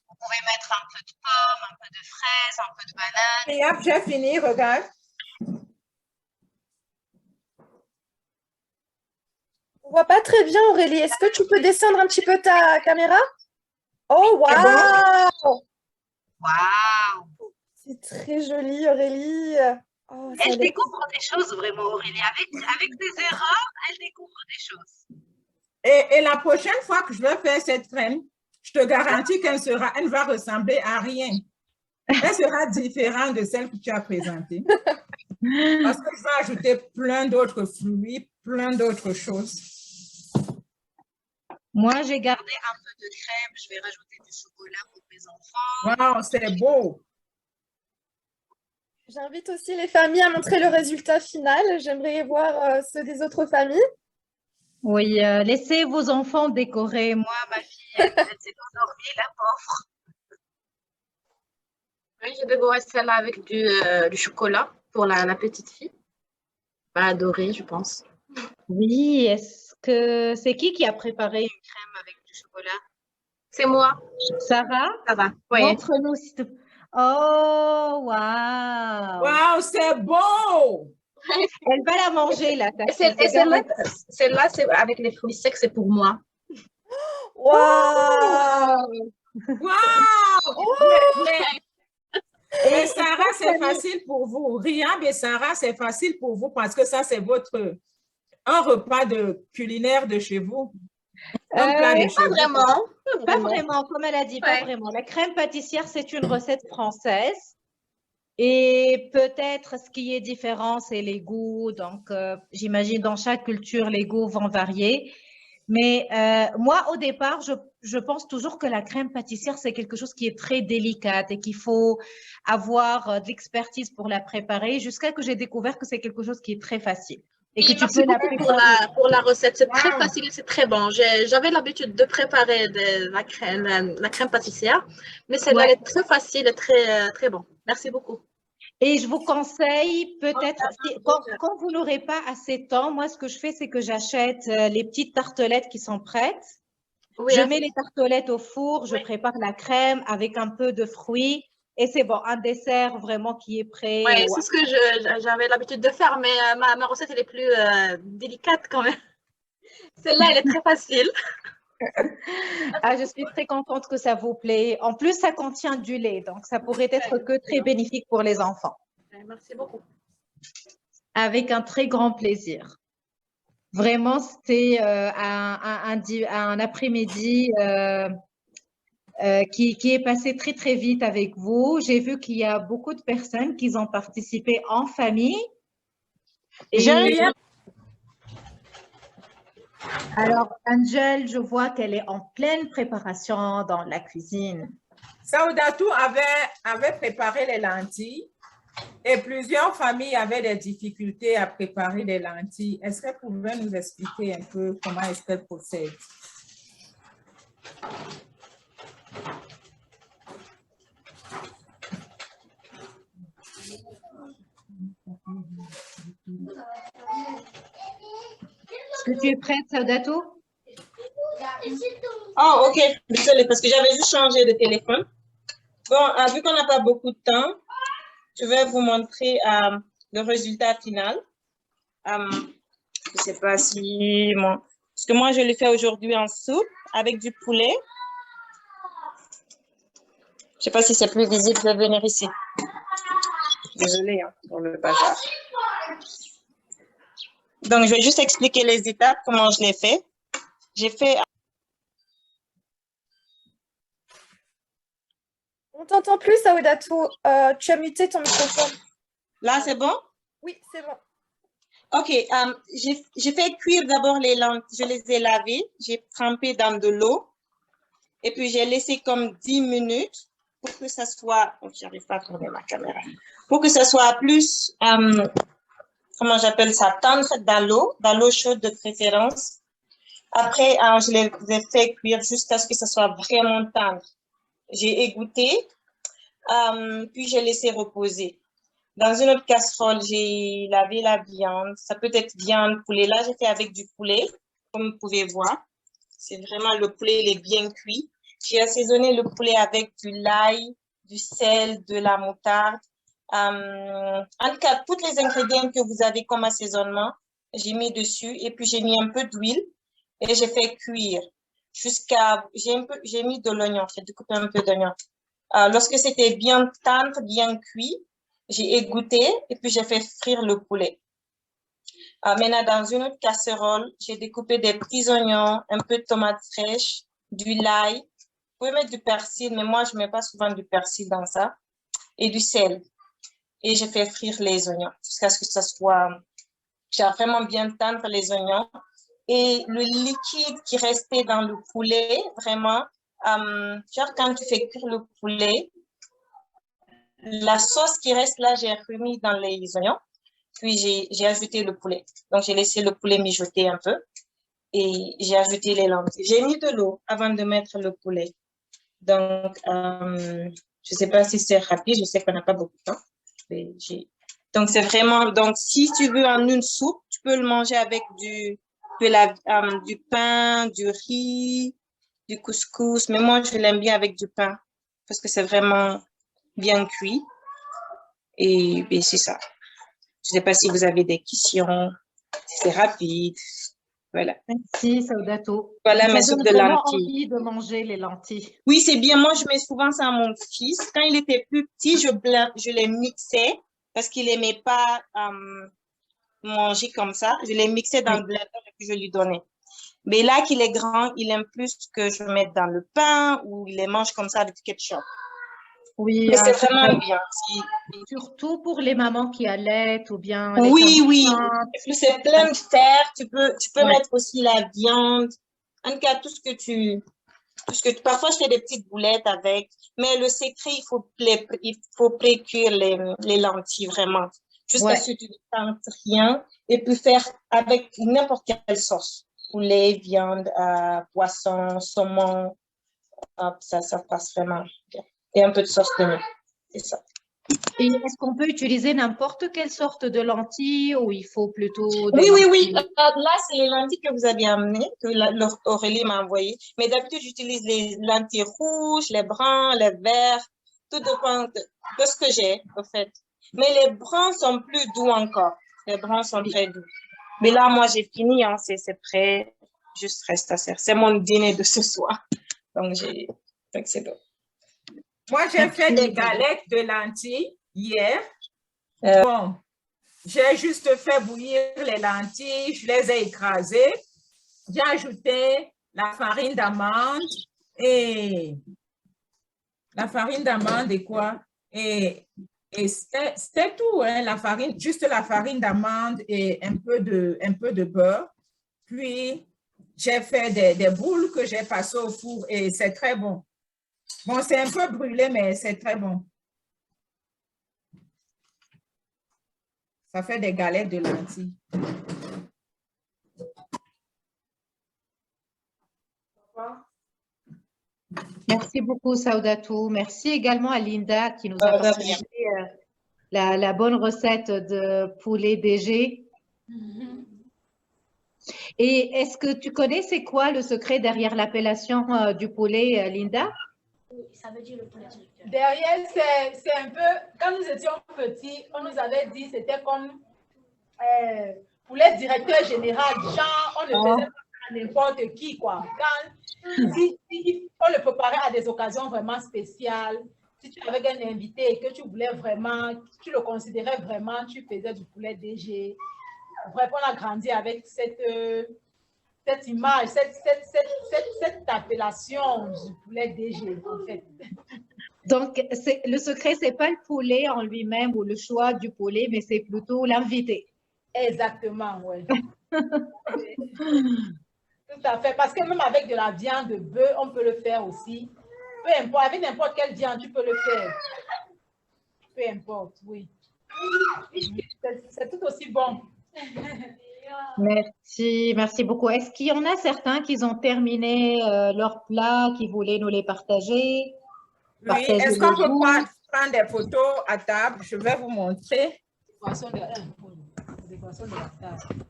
Vous pouvez mettre un peu de pommes, un peu de fraises, un peu de bananes. Et hop, j'ai fini, regarde. On voit pas très bien, Aurélie. Est-ce que tu peux descendre un petit peu ta caméra? Oh, waouh! Waouh! C'est très joli, Aurélie. Oh, ça a Elle l'air- découvre des choses vraiment, Aurélie. Avec des erreurs, elle découvre des choses. Et la prochaine fois que je vais faire cette crème, je te garantis elle va ressembler à rien. Elle sera différente de celle que tu as présentée. Parce que je vais ajouter plein d'autres fruits, plein d'autres choses. Moi, j'ai gardé un peu de crème. Je vais rajouter du chocolat pour mes enfants. Wow, c'est beau. J'invite aussi les familles à montrer le résultat final. J'aimerais voir ceux des autres familles. Oui, laissez vos enfants décorer. Moi, ma fille, elle s'est endormie, la pauvre. Oui, j'ai décoré celle-là avec du chocolat pour la petite fille. Elle va adorer, je pense. Oui, est-ce que c'est qui a préparé une crème avec du chocolat? C'est moi. Sarah? Ça va, oui. Montre-nous, s'il te plaît. Oh, waouh! Wow, c'est beau! Elle va la manger, là. Celle-là, c'est avec les fruits secs, c'est pour moi. Waouh! Wow! Mais Sarah, c'est facile pour vous. Riam et Sarah, c'est facile pour vous parce que ça, c'est un repas culinaire de chez vous. Pas vraiment, comme elle a dit, pas vraiment. La crème pâtissière, c'est une recette française. Et peut-être ce qui est différent, c'est les goûts. Donc, j'imagine dans chaque culture, les goûts vont varier. Mais moi, au départ, je pense toujours que la crème pâtissière, c'est quelque chose qui est très délicate et qu'il faut avoir de l'expertise pour la préparer jusqu'à que j'ai découvert que c'est quelque chose qui est très facile. Et que tu peux la préparer. Pour la recette, c'est très facile et c'est très bon. J'avais l'habitude de préparer la crème pâtissière, mais celle-là est très facile et très bon. Merci beaucoup. Et je vous conseille peut-être, quand vous n'aurez pas assez de temps, moi, ce que je fais, c'est que j'achète les petites tartelettes qui sont prêtes. Oui, je mets les tartelettes au four, je prépare la crème avec un peu de fruits. Et c'est bon, un dessert vraiment qui est prêt. Oui, c'est ce que j'avais l'habitude de faire, mais ma recette, elle est plus délicate quand même. Celle-là, elle est très facile. Je suis très contente que ça vous plaît. En plus, ça contient du lait, donc ça pourrait être que très bénéfique pour les enfants. Merci beaucoup. Avec un très grand plaisir. Vraiment, c'était un après-midi qui est passé très, très vite avec vous. J'ai vu qu'il y a beaucoup de personnes qui ont participé en famille. Alors, Angel, je vois qu'elle est en pleine préparation dans la cuisine. Saoudatou avait préparé les lentilles et plusieurs familles avaient des difficultés à préparer les lentilles. Est-ce qu'elle pouvait nous expliquer un peu comment est-ce qu'elle procède? Est-ce que tu es prête, Saoudatou? Oh, ok. Désolée, parce que j'avais juste changé de téléphone. Bon, vu qu'on n'a pas beaucoup de temps, je vais vous montrer le résultat final. Je ne sais pas si... Parce que moi, je le fais aujourd'hui en soupe avec du poulet. Je ne sais pas si c'est plus visible. Je vais venir ici. Désolée pour le bazar. Donc, je vais juste expliquer les étapes, comment je l'ai fait. J'ai fait... On t'entend plus, Saoudatou. Tu as muté ton microphone. Là, c'est bon? Oui, c'est bon. OK. J'ai fait cuire d'abord les lentilles. Je les ai lavées. J'ai trempé dans de l'eau. Et puis, j'ai laissé comme 10 minutes pour que ça soit... Oh, j'arrive pas à tourner ma caméra. Pour que ça soit plus... comment j'appelle ça? Tendre dans l'eau chaude de préférence. Après, je les ai fait cuire jusqu'à ce que ça soit vraiment tendre. J'ai égoutté, puis j'ai laissé reposer. Dans une autre casserole, j'ai lavé la viande. Ça peut être viande, poulet. Là, j'ai fait avec du poulet, comme vous pouvez voir. C'est vraiment le poulet, il est bien cuit. J'ai assaisonné le poulet avec du l'ail, du sel, de la moutarde. En tout cas, tous les ingrédients que vous avez comme assaisonnement, j'ai mis dessus. Et puis, j'ai mis un peu d'huile et j'ai fait cuire. J'ai mis de l'oignon, j'ai découpé un peu d'oignon. Lorsque c'était bien tendre, bien cuit, j'ai égoutté et puis j'ai fait frire le poulet. Maintenant, dans une autre casserole, j'ai découpé des petits oignons, un peu de tomates fraîches, du l'ail. Vous pouvez mettre du persil, mais moi, je ne mets pas souvent du persil dans ça. Et du sel. Et je fais frire les oignons jusqu'à ce que ça soit... J'ai vraiment bien tendre les oignons. Et le liquide qui restait dans le poulet, vraiment, genre quand tu fais cuire le poulet, la sauce qui reste là, j'ai remis dans les oignons. Puis j'ai ajouté le poulet. Donc, j'ai laissé le poulet mijoter un peu. Et j'ai ajouté les lentilles. J'ai mis de l'eau avant de mettre le poulet. Donc, je ne sais pas si c'est rapide. Je sais qu'on n'a pas beaucoup de temps. Donc, c'est vraiment... Donc, si tu veux en une soupe, tu peux le manger avec du pain, du riz, du couscous. Mais moi, je l'aime bien avec du pain parce que c'est vraiment bien cuit. Et c'est ça. Je ne sais pas si vous avez des questions. C'est rapide. Voilà. Merci, Saudato. Voilà ma soupe de lentilles. Envie de manger les lentilles. Oui, c'est bien. Moi, je mets souvent ça à mon fils. Quand il était plus petit, je les mixais parce qu'il n'aimait pas manger comme ça. Je les mixais dans le blender et puis je lui donnais. Mais là qu'il est grand, il aime plus que je mette dans le pain ou il les mange comme ça avec du ketchup. Oui, mais c'est vraiment bien. Surtout pour les mamans qui allaitent ou bien... Oui. C'est plein de fer. Tu peux mettre aussi la viande. En tout cas, tout ce que tu... Parfois, je fais des petites boulettes avec. Mais le secret, il faut pré-cuire les lentilles, vraiment. Jusqu'à ce que tu ne sentes rien. Et puis faire avec n'importe quelle sauce. Poulet, viande, poisson, saumon. Ça passe vraiment bien. Et un peu de sauce de nouilles. C'est ça. Et est-ce qu'on peut utiliser n'importe quelle sorte de lentilles ou il faut plutôt... Oui. Là, c'est les lentilles que vous avez amenées, que Aurélie m'a envoyées. Mais d'habitude, j'utilise les lentilles rouges, les bruns, les verts. Tout dépend de ce que j'ai, en fait. Mais les bruns sont plus doux encore. Les bruns sont très doux. Mais là, moi, j'ai fini. Hein, c'est prêt. Juste reste à faire. C'est mon dîner de ce soir. Donc, c'est bon. Moi, j'ai fait des galettes de lentilles hier. Bon, j'ai juste fait bouillir les lentilles, je les ai écrasées. J'ai ajouté la farine d'amande et quoi? Et c'était tout, hein, la farine, juste la farine d'amande et un peu de beurre. Puis, j'ai fait des boules que j'ai passées au four et c'est très bon. Bon, c'est un peu brûlé, mais c'est très bon. Ça fait des galettes de lentilles. Merci beaucoup, Saudato. Merci également à Linda qui nous a partagé la bonne recette de poulet DG. Et est-ce que tu connais c'est quoi le secret derrière l'appellation du poulet, Linda? Ça veut dire le poulet directeur. Derrière, c'est un peu, quand nous étions petits, on nous avait dit c'était comme poulet directeur général. Genre, on ne faisait pas à n'importe qui, quoi. Si on le préparait à des occasions vraiment spéciales, si tu avais un invité et que tu voulais vraiment, tu le considérais vraiment, tu faisais du poulet DG. Bref, on a grandi avec cette image, cette appellation du poulet DG, en fait. Donc, le secret, ce n'est pas le poulet en lui-même ou le choix du poulet, mais c'est plutôt l'invité. Exactement, oui. Tout à fait. Parce que même avec de la viande de bœuf, on peut le faire aussi. Peu importe, avec n'importe quelle viande, tu peux le faire. Peu importe, oui. C'est tout aussi bon. Merci beaucoup. Est-ce qu'il y en a certains qui ont terminé leur plat, qui voulaient nous les partager? Oui, est-ce qu'on peut prendre des photos à table? Je vais vous montrer. Décoration de la table.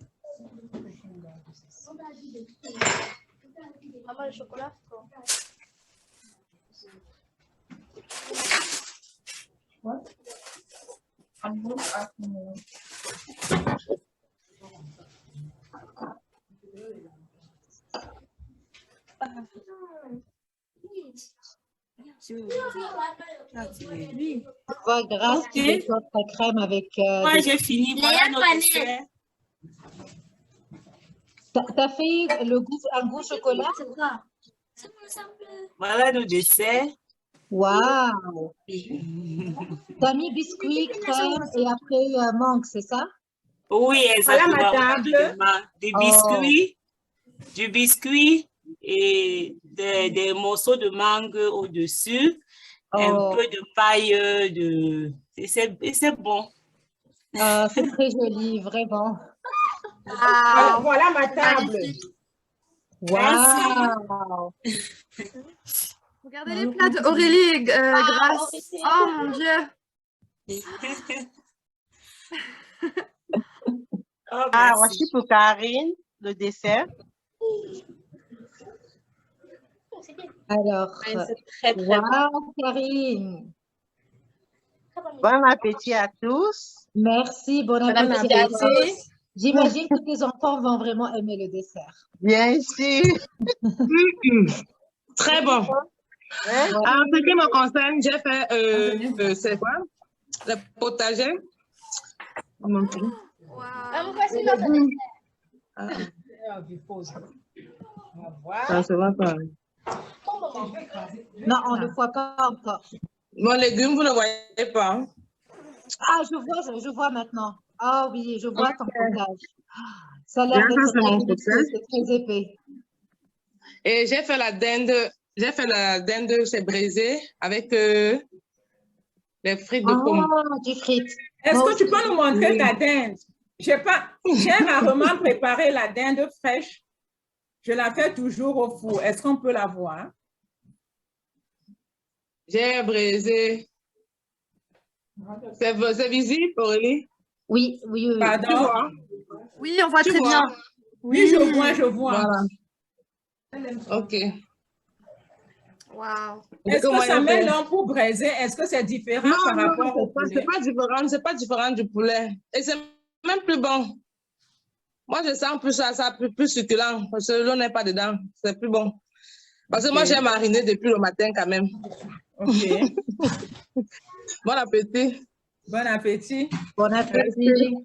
Maman, le chocolat? What? Grâce à votre crème avec... Moi, j'ai fini. Voilà notre dessert. T'as fait un goût chocolat? Voilà le dessert. Waouh! T'as mis biscuit, crème et après mangue, c'est ça? Oui, Voilà exactement. ma table. Du biscuit et des morceaux de mangue au-dessus, un peu de paille et c'est bon. C'est très joli, vraiment. Voilà ma table. Wow! Regardez les plats d'Aurélie, Grâce. Oh mon Dieu. Voici pour Karine, le dessert. Alors, c'est très wow, Karine. Bon appétit à tous. Merci, bon appétit à tous. J'imagine que tes enfants vont vraiment aimer le dessert. Bien sûr. Très bon. En ce qui me concerne, j'ai fait, c'est quoi? Le potager. Voici notre Ça se voit pas. Non, on ne voit pas encore. Mon légume, vous ne voyez pas. Ah, je vois maintenant. Ah oui, je vois ton potage. Ça a l'air d'être très épais. Et j'ai fait la dinde, c'est braisé avec les frites de pomme. Oh, du frites. Est-ce que tu peux nous montrer ta dinde? J'ai rarement préparé la dinde fraîche. Je la fais toujours au four. Est-ce qu'on peut la voir? J'ai braisé. C'est visible, Aurélie? Oui. Pardon? Tu vois? Oui, on voit très bien. Oui, je vois. Voilà. OK. Wow. Est-ce que ça met long pour braiser? Est-ce que c'est différent par rapport au poulet? C'est pas différent du poulet. Et c'est même plus bon. Moi, je sens plus ça plus succulent parce que l'eau n'est pas dedans. C'est plus bon. Parce que moi, j'ai mariné depuis le matin quand même. OK. Bon appétit. Bon appétit. Bon appétit.